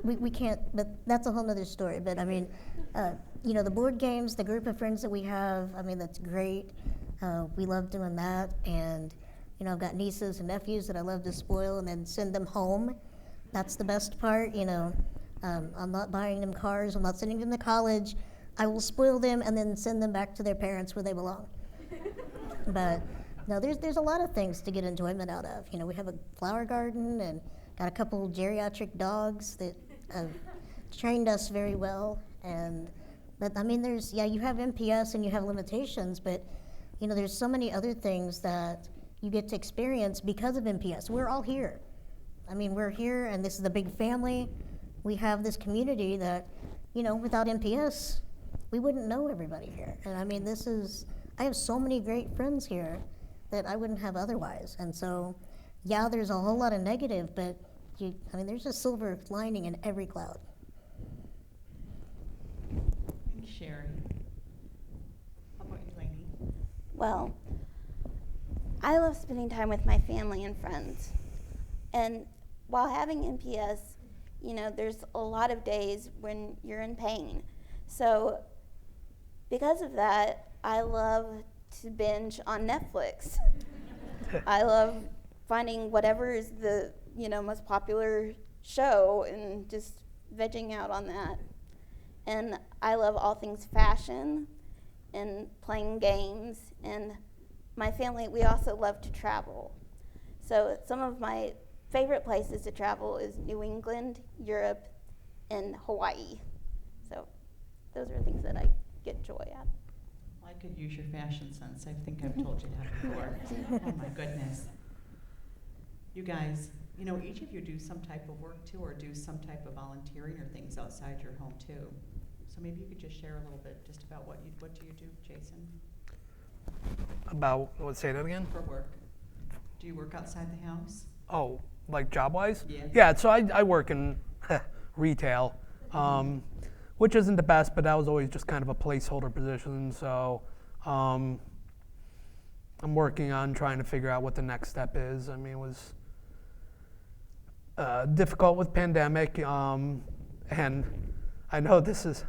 we can't, but that's a whole nother story. But I mean, the board games, the group of friends that we have, I mean, that's great. We love doing that, and I've got nieces and nephews that I love to spoil and then send them home. That's the best part, I'm not buying them cars, I'm not sending them to college. I will spoil them and then send them back to their parents where they belong. But no, there's a lot of things to get enjoyment out of. We have a flower garden and got a couple geriatric dogs that have trained us very well. But you have MPS and you have limitations, but there's so many other things that you get to experience because of MPS. We're all here. We're here, and this is a big family. We have this community that, without MPS, we wouldn't know everybody here. And I have so many great friends here that I wouldn't have otherwise. And so, yeah, there's a whole lot of negative, but there's a silver lining in every cloud. Thanks, Sheri. How about you, Laynie? Well, I love spending time with my family and friends. And while having MPS, there's a lot of days when you're in pain. So because of that, I love to binge on Netflix. I love finding whatever is the most popular show and just vegging out on that. And I love all things fashion and playing games. And my family, we also love to travel. So some of my favorite places to travel is New England, Europe, and Hawaii. So those are things that I get joy out of. Well, I could use your fashion sense. I think I've told you that before. Oh my goodness. You guys, each of you do some type of work too, or do some type of volunteering or things outside your home too. So maybe you could just share a little bit just about what do you do, Jason? Say that again? For work. Do you work outside the house? Oh, like job-wise? Yes. Yeah, so I work in retail, which isn't the best, but that was always just kind of a placeholder position. So I'm working on trying to figure out what the next step is. It was difficult with pandemic, and I know this is,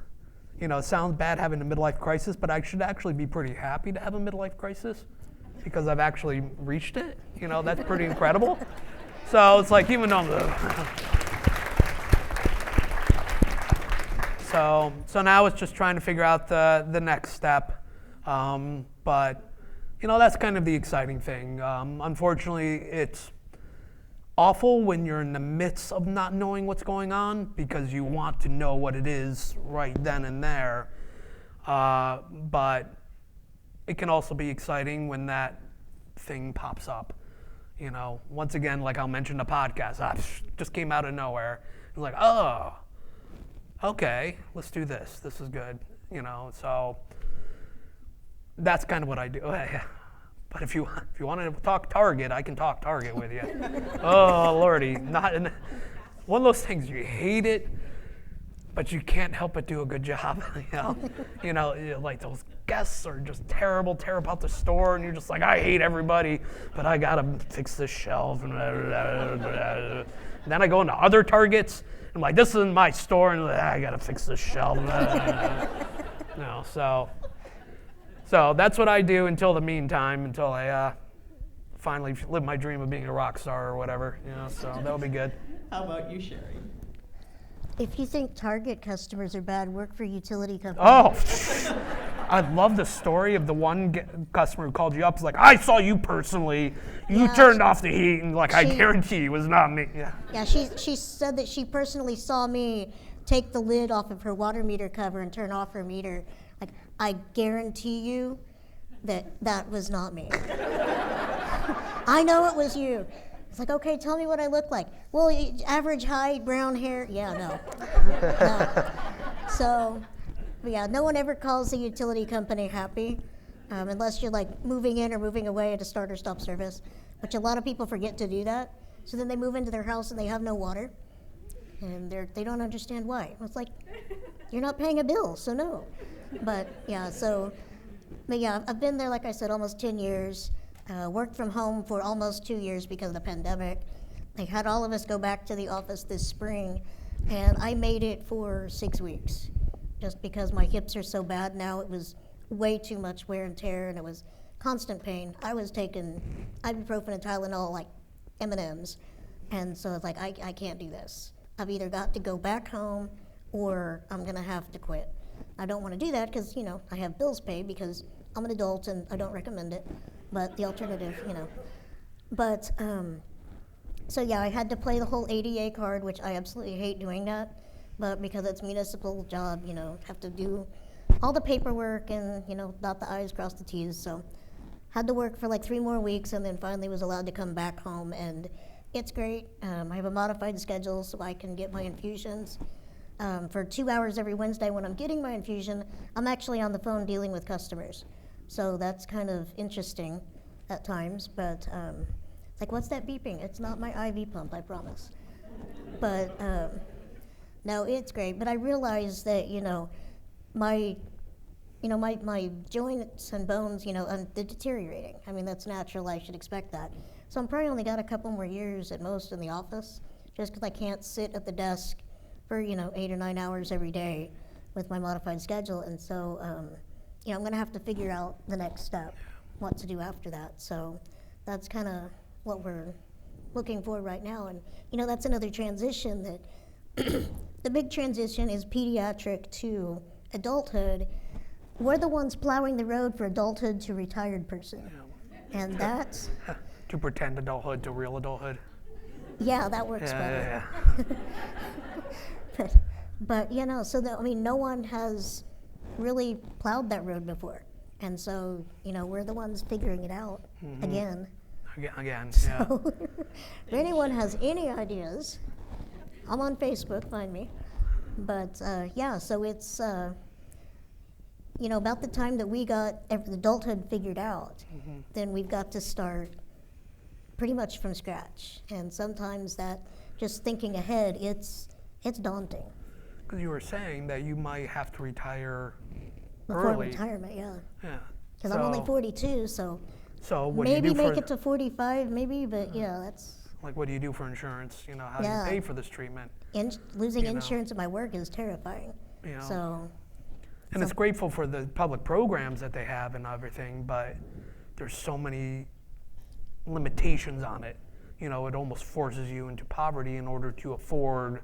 it sounds bad having a midlife crisis, but I should actually be pretty happy to have a midlife crisis because I've actually reached it. That's pretty incredible. So it's like, even though so now it's just trying to figure out the next step. But that's kind of the exciting thing. Unfortunately, it's awful when you're in the midst of not knowing what's going on because you want to know what it is right then and there. But it can also be exciting when that thing pops up. Once again, like I'll mention the podcast, just came out of nowhere. It's like, oh, okay, let's do this. This is good, so that's kind of what I do. But if you want to talk Target, I can talk Target with you. Oh, Lordy, one of those things, you hate it, but you can't help but do a good job. Like those guests are just terrible, tear about the store, and you're just like, I hate everybody, but I gotta fix this shelf. And then I go into other Targets, and I'm like, this isn't my store, and I gotta fix this shelf. So that's what I do until I finally live my dream of being a rock star or whatever. So that'll be good. How about you, Sheri? If you think Target customers are bad, work for utility companies. Oh, I love the story of the one customer who called you up. It's like, I saw you personally. You turned off the heat, and I guarantee it was not me. Yeah, she said that she personally saw me take the lid off of her water meter cover and turn off her meter. Like, I guarantee you that was not me. I know it was you. It's like, okay, tell me what I look like. Well, average height, brown hair. Yeah, no. So, yeah, no one ever calls the utility company happy unless you're moving in or moving away at a start or stop service, which a lot of people forget to do that. So then they move into their house and they have no water, and they don't understand why. It's like, you're not paying a bill, so no. But yeah, I've been there, like I said, almost 10 years. Worked from home for almost 2 years because of the pandemic. They had all of us go back to the office this spring, and I made it for 6 weeks just because my hips are so bad now. It was way too much wear and tear, and it was constant pain. I was taking ibuprofen and Tylenol like M&Ms. And so it's like, I can't do this. I've either got to go back home or I'm gonna have to quit. I don't wanna do that because, I have bills paid because I'm an adult and I don't recommend it, but the alternative, But, so yeah, I had to play the whole ADA card, which I absolutely hate doing that, but because it's municipal job, have to do all the paperwork and, dot the I's, cross the T's, so had to work for like 3 more weeks and then finally was allowed to come back home, and it's great. I have a modified schedule so I can get my infusions. For 2 hours every Wednesday when I'm getting my infusion, I'm actually on the phone dealing with customers. So that's kind of interesting at times, but like, what's that beeping? It's not my IV pump, I promise. But no, it's great. But I realized that, my joints and bones, they're deteriorating. I mean, that's natural. I should expect that. So I'm probably only got a couple more years at most in the office, just because I can't sit at the desk for 8 or 9 hours every day with my modified schedule. And so, I'm going to have to figure out the next step, what to do after that. So that's kind of what we're looking for right now. And that's another transition that the big transition is pediatric to adulthood. We're the ones plowing the road for adulthood to retired person. And that's To pretend adulthood to real adulthood. yeah, that works better. But so no one has really plowed that road before, and so we're the ones figuring it out again. Again, So if anyone has any ideas, I'm on Facebook, find me. But so it's about the time that we got adulthood figured out, then we've got to start pretty much from scratch. And sometimes that, just thinking ahead, it's daunting. Because you were saying that you might have to retire Before early. retirement, yeah. Yeah. Because I'm only 42, so what do you maybe do for make it to 45, maybe, but that's... like, what do you do for insurance? How do Yeah. you pay for this treatment? Losing You know. insurance at my work is terrifying. So, And it's grateful for the public programs that they have and everything, but there's so many limitations on it. It almost forces you into poverty in order to afford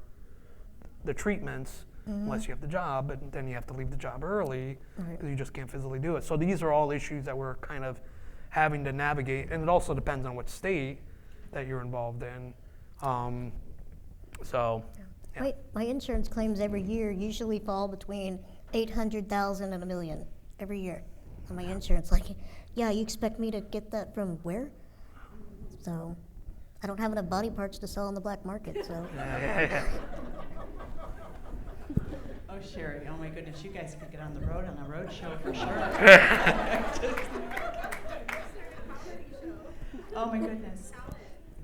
the treatments, unless you have the job, and then you have to leave the job early because you just can't physically do it. So these are all issues that we're kind of having to navigate, and it also depends on what state that you're involved in. Yeah. my insurance claims every year usually fall between $800,000 and $1 million every year. And my insurance, you expect me to get that from where? So I don't have enough body parts to sell on the black market, so. Oh, Sheri, oh my goodness, you guys could get on the road on a road show for sure. Oh my goodness.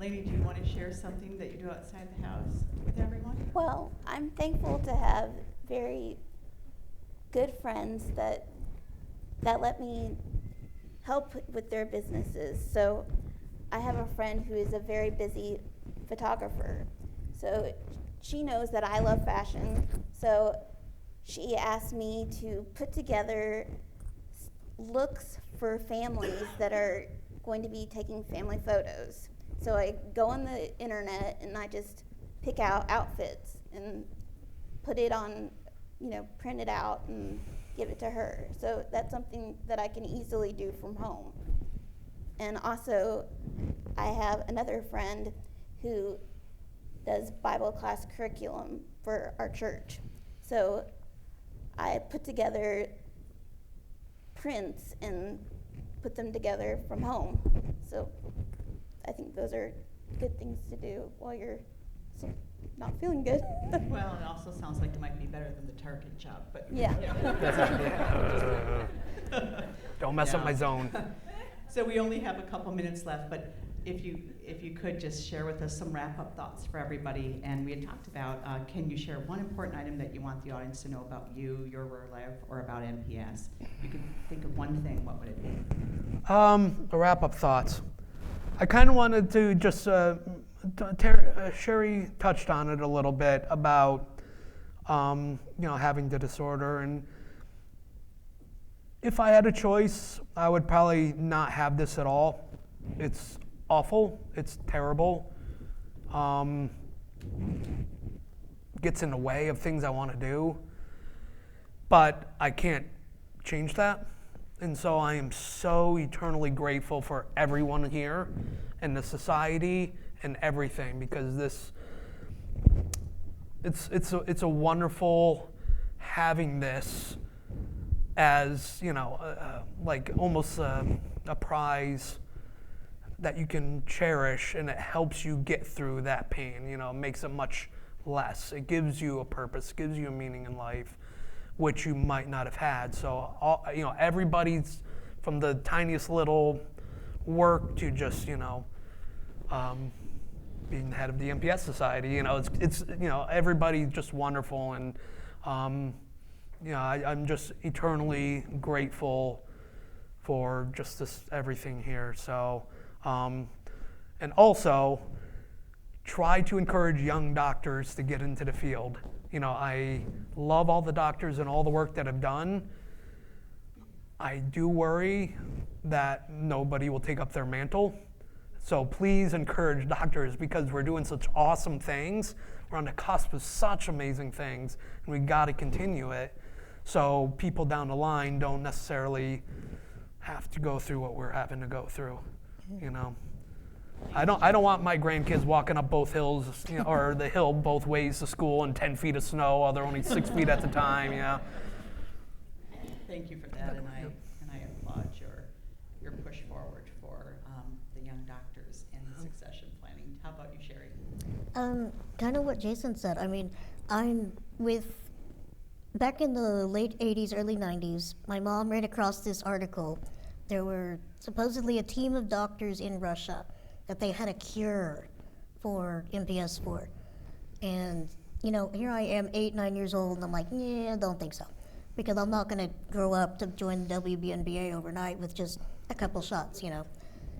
Laynie, do you want to share something that you do outside the house with everyone? Well, I'm thankful to have very good friends that let me help with their businesses. So I have a friend who is a very busy photographer. So she knows that I love fashion. So she asked me to put together looks for families that are going to be taking family photos. So I go on the internet and I just pick out outfits and put it on, print it out and give it to her. So that's something that I can easily do from home. And also, I have another friend who does Bible class curriculum for our church. So I put together prints and put them together from home. So I think those are good things to do while you're not feeling good. Well, it also sounds like it might be better than the Target job, but Yeah. Don't mess up No. my zone. So we only have a couple minutes left, but if you could just share with us some wrap-up thoughts for everybody. And we had talked about, can you share one important item that you want the audience to know about you, your rural life, or about MPS? If you could think of one thing, what would it be? The wrap-up thoughts. I kind of wanted to just, Sheri touched on it a little bit about, having the disorder, and If I had a choice, I would probably not have this at all. It's awful. It's terrible. Gets in the way of things I want to do. But I can't change that. And so I am so eternally grateful for everyone here and the society and everything, because it's a wonderful having this as, like almost a prize that you can cherish, and it helps you get through that pain, makes it much less. It gives you a purpose, gives you a meaning in life, which you might not have had. So, everybody's, from the tiniest little work to just, being the head of the MPS Society, it's everybody's just wonderful, and I'm just eternally grateful for just this everything here. So, and also try to encourage young doctors to get into the field. I love all the doctors and all the work that I've done. I do worry that nobody will take up their mantle. So please encourage doctors, because we're doing such awesome things. We're on the cusp of such amazing things, and we got to continue it. So people down the line don't necessarily have to go through what we're having to go through, I don't want my grandkids walking up both hills, or the hill both ways to school in 10 feet of snow while they're only 6 feet at the time, Thank you for that, and I applaud your push forward for the young doctors and the succession planning. How about you, Sheri? Kind of what Jason said. I mean, back in the late 80s, early 90s, my mom ran across this article. There were supposedly a team of doctors in Russia that they had a cure for MPS IV. And, here I am, 8, 9 years old, and I'm like, yeah, I don't think so. Because I'm not gonna grow up to join the WNBA overnight with just a couple shots,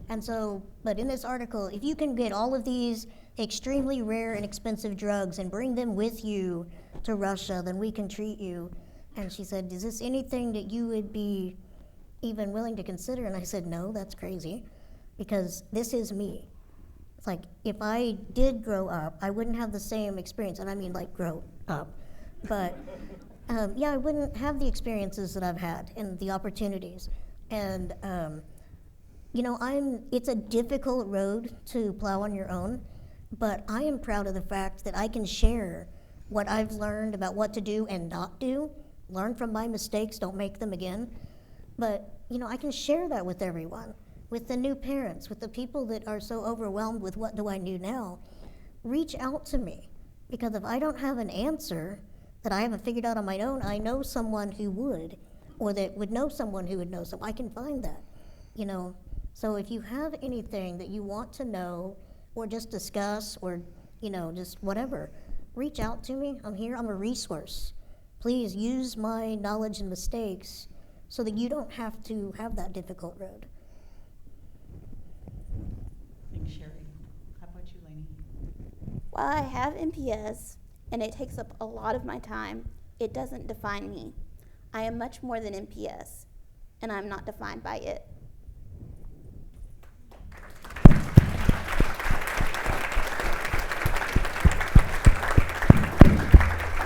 And so, but in this article, if you can get all of these extremely rare and expensive drugs and bring them with you to Russia, then we can treat you. And she said, is this anything that you would be even willing to consider? And I said, no, that's crazy, because this is me. It's like, if I did grow up, I wouldn't have the same experience, and I mean like grow up. But I wouldn't have the experiences that I've had and the opportunities. And it's a difficult road to plow on your own, but I am proud of the fact that I can share what I've learned about what to do and not do, learn from my mistakes, don't make them again. But, I can share that with everyone, with the new parents, with the people that are so overwhelmed with what do I do now. Reach out to me, because if I don't have an answer that I haven't figured out on my own, I know someone who would, or that would know someone who would know, so I can find that, So if you have anything that you want to know, or just discuss, or, just whatever, reach out to me. I'm here, I'm a resource. Please use my knowledge and mistakes so that you don't have to have that difficult road. Thanks, Sheri. How about you, Laynie? While I have MPS, and it takes up a lot of my time, it doesn't define me. I am much more than MPS, and I'm not defined by it.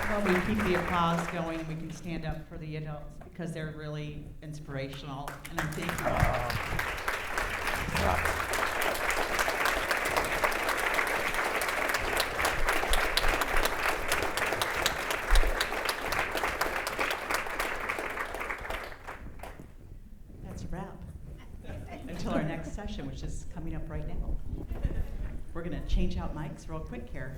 Well, we keep the applause going, and we can stand up for the adults because they're really inspirational, and I thank you all. That's a wrap. Until our next session, which is coming up right now. We're going to change out mics real quick here.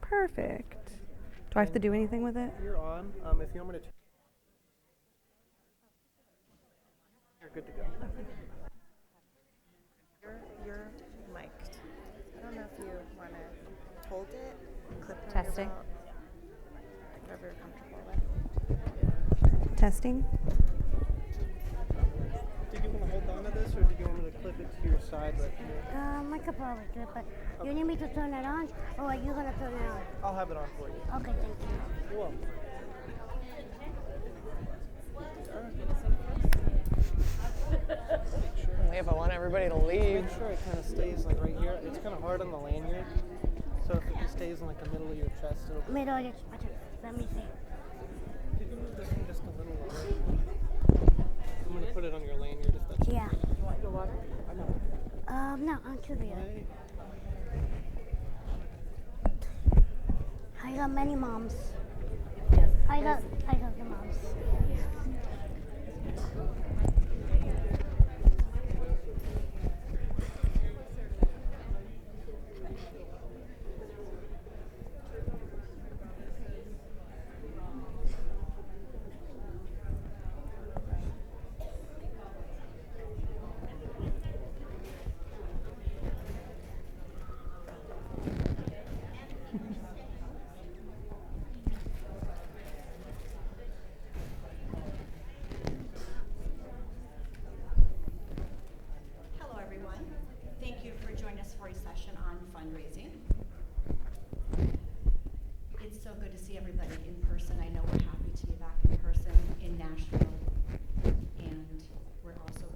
Perfect. Do I have to do anything with it? You're on. If you want me to, you're good to go. You're mic'd. I don't know if you want to hold it, clip it Testing. on your belt, whatever you're comfortable with. Testing. Did you want to hold on to this, or did you want me to clip it to your side right here? I could probably do it, but you need me to turn it on, or are you going to turn it on? I'll have it on for you. Okay, thank you. You're welcome. If I want everybody to leave. Make sure it kind of stays like right here. It's kind of hard on the lanyard, so if it stays in like the middle of your chest, it'll be... Middle of your chest. Let me see. You can move this one just a little lower. I'm going to put it on your lanyard if that's Yeah. okay. You want your water? I know. No, I'm curious. Right. I got many moms. Yes. I got the moms. Hello, everyone. Thank you for joining us for a session on fundraising. It's so good to see everybody in person. I know we're happy to be back in person in Nashville, and we're also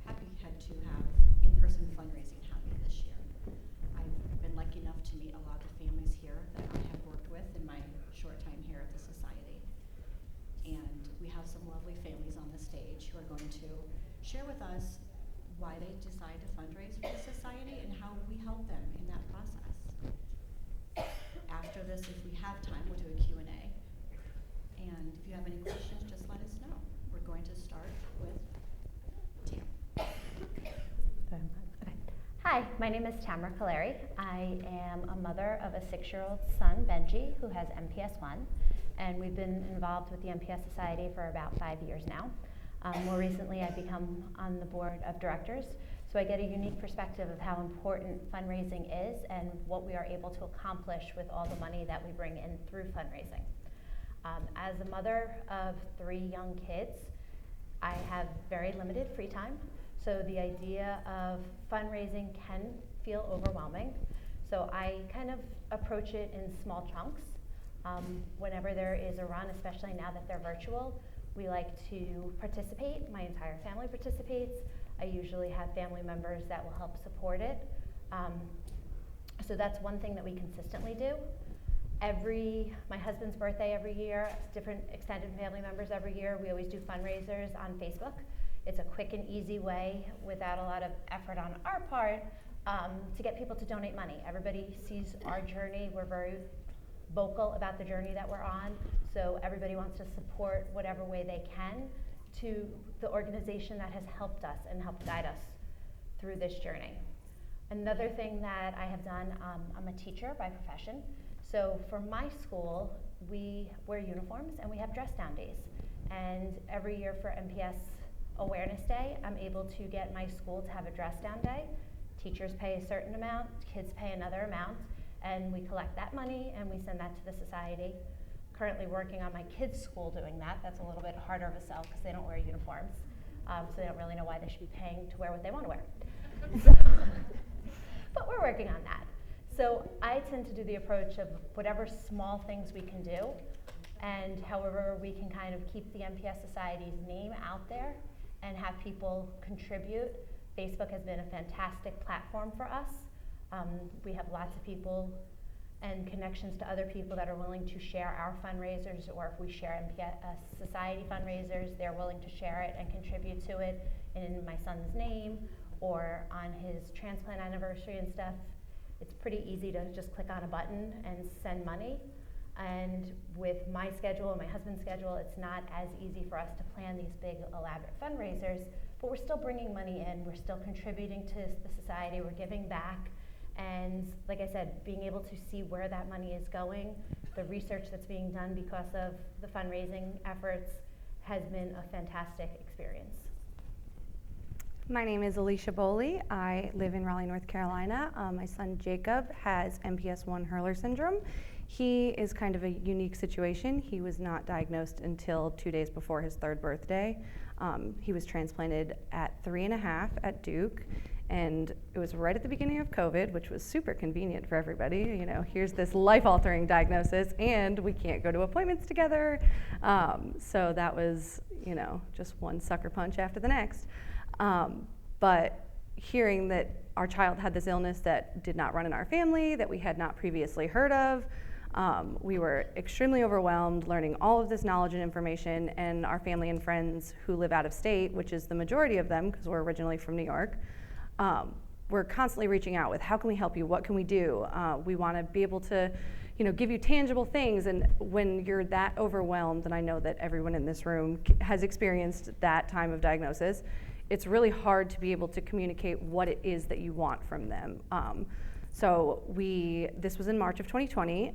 happy to have in-person fundraising happen this year. I've been lucky enough to meet a lot of families here that I have worked with in my short time here at the Society. And we have some lovely families on the stage who are going to share with us why they decide to fundraise for the Society and how we help them in that process. After this, if we have time, we'll do a Q&A. And if you have any questions, just let us know. We're going to start with Tam. Hi, my name is Tamara Cullere. I am a mother of a 6-year-old son, Benji, who has MPS 1, and we've been involved with the MPS Society for about 5 years now. More recently, I've become on the board of directors, so I get a unique perspective of how important fundraising is and what we are able to accomplish with all the money that we bring in through fundraising. As a mother of 3 young kids, I have very limited free time. So the idea of fundraising can feel overwhelming. So I kind of approach it in small chunks. Whenever there is a run, especially now that they're virtual, we like to participate. My entire family participates. I usually have family members that will help support it. So that's one thing that we consistently do. My husband's birthday every year, different extended family members every year, we always do fundraisers on Facebook. It's a quick and easy way, without a lot of effort on our part, to get people to donate money. Everybody sees our journey. We're very vocal about the journey that we're on, so everybody wants to support whatever way they can to the organization that has helped us and helped guide us through this journey. Another thing that I have done, I'm a teacher by profession, so for my school, we wear uniforms and we have dress down days. And every year for MPS Awareness Day, I'm able to get my school to have a dress down day. Teachers pay a certain amount, kids pay another amount, and we collect that money and we send that to the Society. Currently working on my kids' school doing that. That's a little bit harder of a sell because they don't wear uniforms. So they don't really know why they should be paying to wear what they want to wear. But we're working on that. So I tend to do the approach of whatever small things we can do, and however we can kind of keep the MPS Society's name out there and have people contribute. Facebook has been a fantastic platform for us. We have lots of people and connections to other people that are willing to share our fundraisers, or if we share MPS Society fundraisers, they're willing to share it and contribute to it in my son's name or on his transplant anniversary and stuff. It's pretty easy to just click on a button and send money. And with my schedule and my husband's schedule, it's not as easy for us to plan these big, elaborate fundraisers, but we're still bringing money in, we're still contributing to the Society, we're giving back, And like I said, being able to see where that money is going, the research that's being done because of the fundraising efforts has been a fantastic experience. My name is Alicia Boley. I live in Raleigh, North Carolina. My son Jacob has MPS I Hurler syndrome. He is kind of a unique situation. He was not diagnosed until 2 days before his 3rd birthday. He was transplanted at 3.5 at Duke, and it was right at the beginning of COVID, which was super convenient for everybody. You know, here's this life-altering diagnosis, and we can't go to appointments together. So that was, you know, just one sucker punch after the next. But hearing that our child had this illness that did not run in our family, that we had not previously heard of, we were extremely overwhelmed learning all of this knowledge and information, and our family and friends who live out of state, which is the majority of them because we're originally from New York, we're constantly reaching out with, how can we help you? What can we do? We want to be able to, you know, give you tangible things. And when you're that overwhelmed, and I know that everyone in this room has experienced that time of diagnosis, it's really hard to be able to communicate what it is that you want from them. So this was in March of 2020.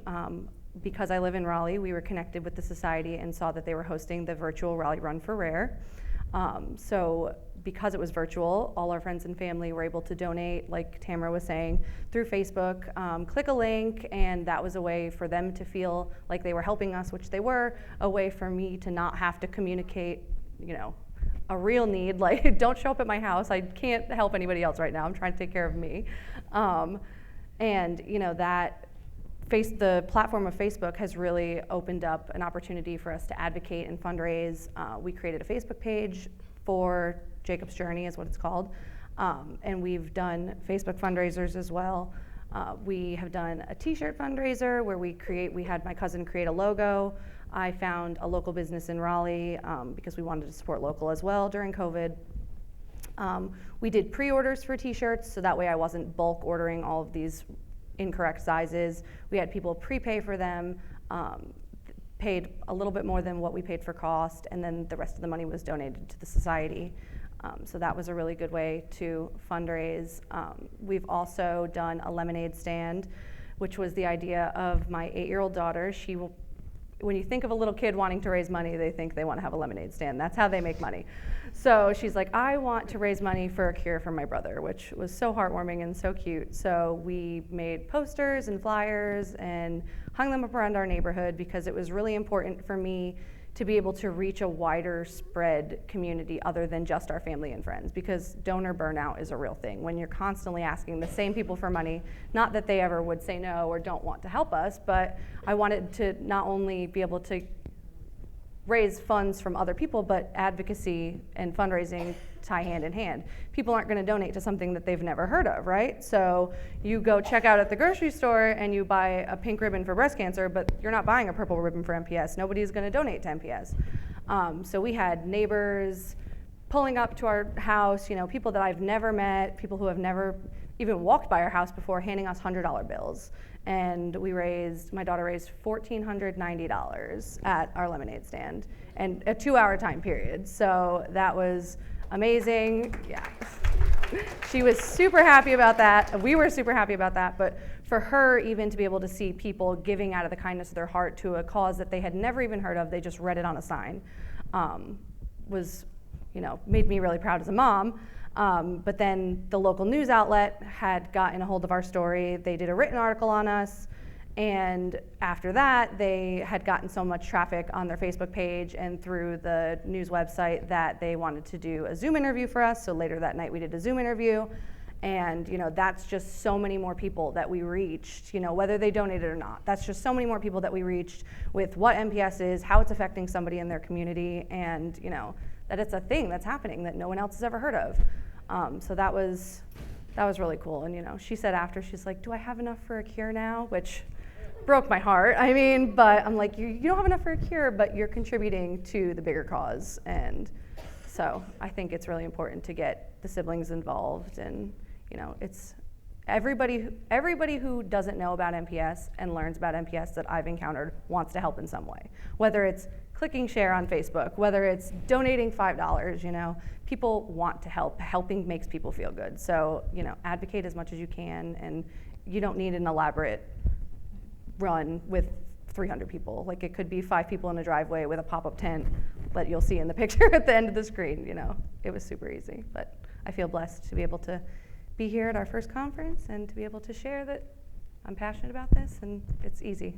Because I live in Raleigh, we were connected with the society and saw that they were hosting the virtual Raleigh Run for Rare. So because it was virtual, all our friends and family were able to donate, like Tamara was saying, through Facebook, click a link, and that was a way for them to feel like they were helping us, which they were, a way for me to not have to communicate, you know, a real need, like don't show up at my house, I can't help anybody else right now, I'm trying to take care of me. And you know, the platform of Facebook has really opened up an opportunity for us to advocate and fundraise. We created a Facebook page for Jacob's Journey is what it's called. And we've done Facebook fundraisers as well. We have done a t-shirt fundraiser where we had my cousin create a logo. I found a local business in Raleigh because we wanted to support local as well during COVID. We did pre-orders for t-shirts, so that way I wasn't bulk ordering all of these incorrect sizes. We had people prepay for them, paid a little bit more than what we paid for cost, and then the rest of the money was donated to the society. So that was a really good way to fundraise. We've also done a lemonade stand, which was the idea of my 8-year-old daughter. When you think of a little kid wanting to raise money, they think they want to have a lemonade stand. That's how they make money. So she's like, I want to raise money for a cure for my brother, which was so heartwarming and so cute. So we made posters and flyers and hung them up around our neighborhood because it was really important for me to be able to reach a wider spread community other than just our family and friends, because donor burnout is a real thing. When you're constantly asking the same people for money, not that they ever would say no or don't want to help us, but I wanted to not only be able to raise funds from other people, but advocacy and fundraising tie hand in hand. People aren't going to donate to something that they've never heard of, right? So you go check out at the grocery store and you buy a pink ribbon for breast cancer, but you're not buying a purple ribbon for MPS. Nobody's going to donate to MPS. So we had neighbors pulling up to our house, you know, people that I've never met, people who have never even walked by our house before, handing us $100 bills. And my daughter raised $1,490 at our lemonade stand, and a 2-hour time period. So that was amazing. Yeah. She was super happy about that. We were super happy about that. But for her, even to be able to see people giving out of the kindness of their heart to a cause that they had never even heard of, they just read it on a sign, was, you know, made me really proud as a mom. But then the local news outlet had gotten a hold of our story. They did a written article on us, and after that, they had gotten so much traffic on their Facebook page and through the news website that they wanted to do a Zoom interview for us. So later that night, we did a Zoom interview, and you know, that's just so many more people that we reached, you know, whether they donated or not. That's just so many more people that we reached with what MPS is, how it's affecting somebody in their community, and you know, that it's a thing that's happening that no one else has ever heard of. So that was really cool. And you know, she said after, she's like, do I have enough for a cure now? Which broke my heart. I mean, but I'm like, you don't have enough for a cure, but you're contributing to the bigger cause. And so I think it's really important to get the siblings involved. And you know, it's everybody who doesn't know about MPS and learns about MPS that I've encountered wants to help in some way, whether it's clicking share on Facebook, whether it's donating $5, you know, people want to help. Helping makes people feel good. So, you know, advocate as much as you can, and you don't need an elaborate run with 300 people. Like, it could be 5 people in a driveway with a pop-up tent that you'll see in the picture at the end of the screen, you know. It was super easy, but I feel blessed to be able to be here at our first conference and to be able to share that I'm passionate about this, and it's easy.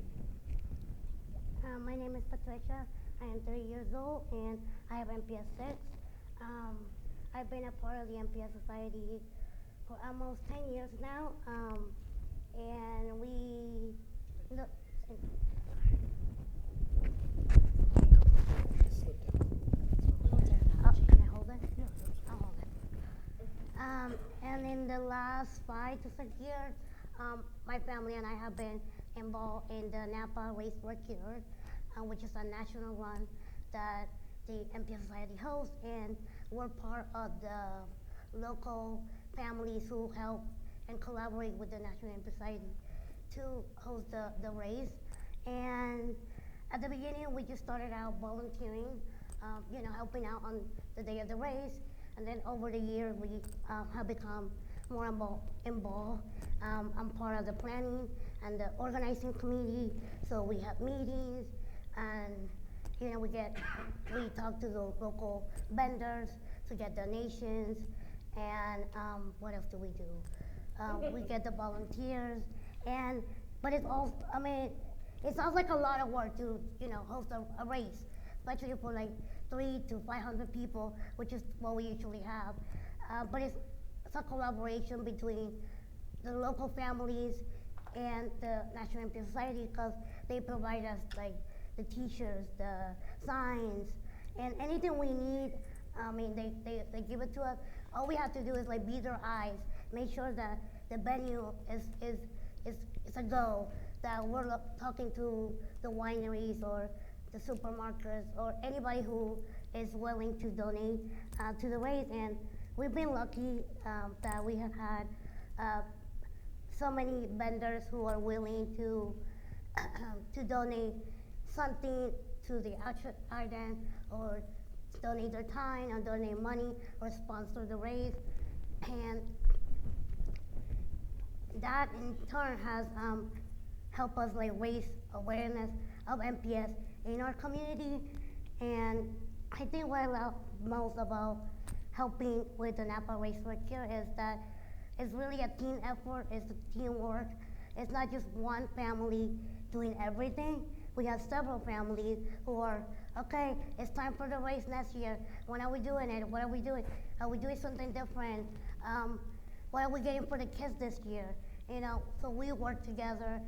My name is Patricia. I am 30 years old, and I have MPS 6. I've been a part of the MPS Society for almost 10 years now, and we look. Can I hold it? Yeah. I'll hold it. And in the last 5 to 6 years, my family and I have been involved in the Napa Race for Cure, which is a national run that the MPS Society hosts, and we're part of the local families who help and collaborate with the National MPS Society to host the race. And at the beginning, we just started out volunteering, helping out on the day of the race, and then over the years, we have become more involved. I'm part of the planning and the organizing committee, so we have meetings, and we talk to the local vendors to get donations, and what else do we do? We get the volunteers, but it's all, it sounds like a lot of work to host a race, especially for like 300 to 500 people, which is what we usually have. But it's a collaboration between the local families and the National MPS Society, because they provide us like the t-shirts, the signs, and anything we need. They give it to us. All we have to do is like be their eyes, make sure that the venue is a go, that we're talking to the wineries or the supermarkets or anybody who is willing to donate to the race. And we've been lucky that we have had so many vendors who are willing to donate something to the item, or donate their time, or donate money, or sponsor the race. And that in turn has helped us like raise awareness of MPS in our community. And I think what I love most about helping with the Napa Race for Cure is that it's really a team effort, it's a teamwork. It's not just one family doing everything. We have several families who are, okay, it's time for the race next year. When are we doing it? What are we doing? Are we doing something different? What are we getting for the kids this year? So we work together,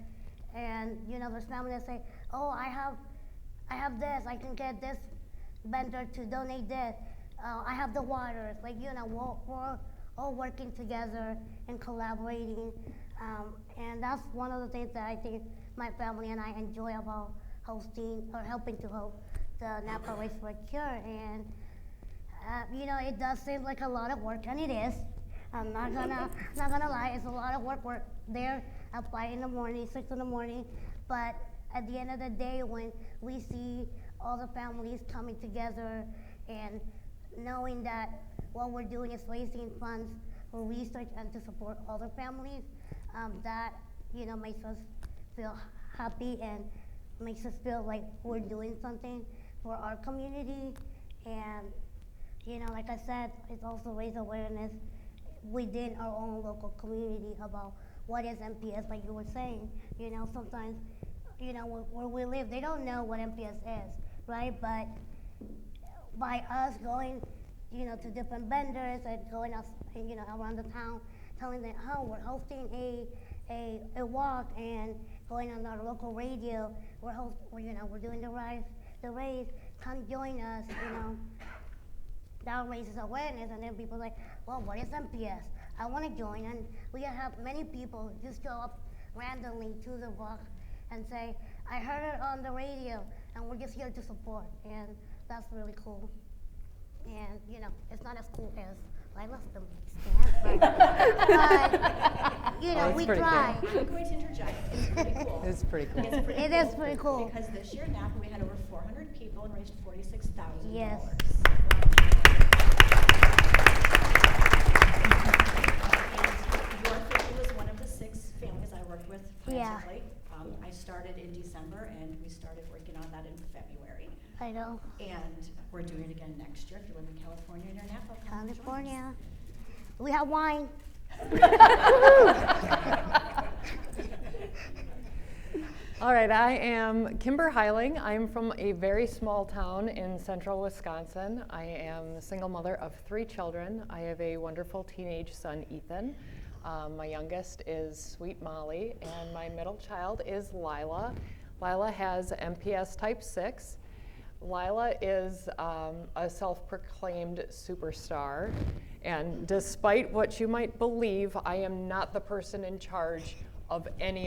and there's families that say, oh, I have this, I can get this vendor to donate this. I have the water. It's like, we're all working together and collaborating. And that's one of the things that I think my family and I enjoy about hosting or helping to host the Napa Race for Cure. And it does seem like a lot of work, and it is. I'm not gonna lie, it's a lot of work. We're there at 5 in the morning, 6 in the morning, but at the end of the day, when we see all the families coming together and knowing that what we're doing is raising funds for research and to support other families, that makes us feel happy and makes us feel like we're doing something for our community. And like I said, it's also raised awareness within our own local community about what is MPS, like you were saying. Sometimes where we live, they don't know what MPS is, right? But by us going to different vendors and going out, around the town, telling them, oh, we're hosting a walk, and going on our local radio, we're doing the race, come join us, that raises awareness. And then people like, well, what is MPS? I want to join. And we have many people just show up randomly to the walk and say, I heard it on the radio, and we're just here to support. And that's really cool. And it's not as cool as I lost the stand, but you know, it's we pretty try. cool. I'm going to interject. It's pretty cool. It's pretty cool. It is pretty cool. Because this year in Napa, we had over 400 people and raised $46,000. Yes. And your family was one of the 6 families I worked with Yeah. frantically. I started in December, and we started working on that in February. I know. And we're doing it again next year. If you live in California and you're in Napa, come and join us. California. We have wine. All right, I am Kimber Heiling. I'm from a very small town in central Wisconsin. I am the single mother of 3 children. I have a wonderful teenage son, Ethan. My youngest is Sweet Molly, and my middle child is Lila. Lila has MPS type 6. Lila is a self-proclaimed superstar, and despite what you might believe, I am not the person in charge of any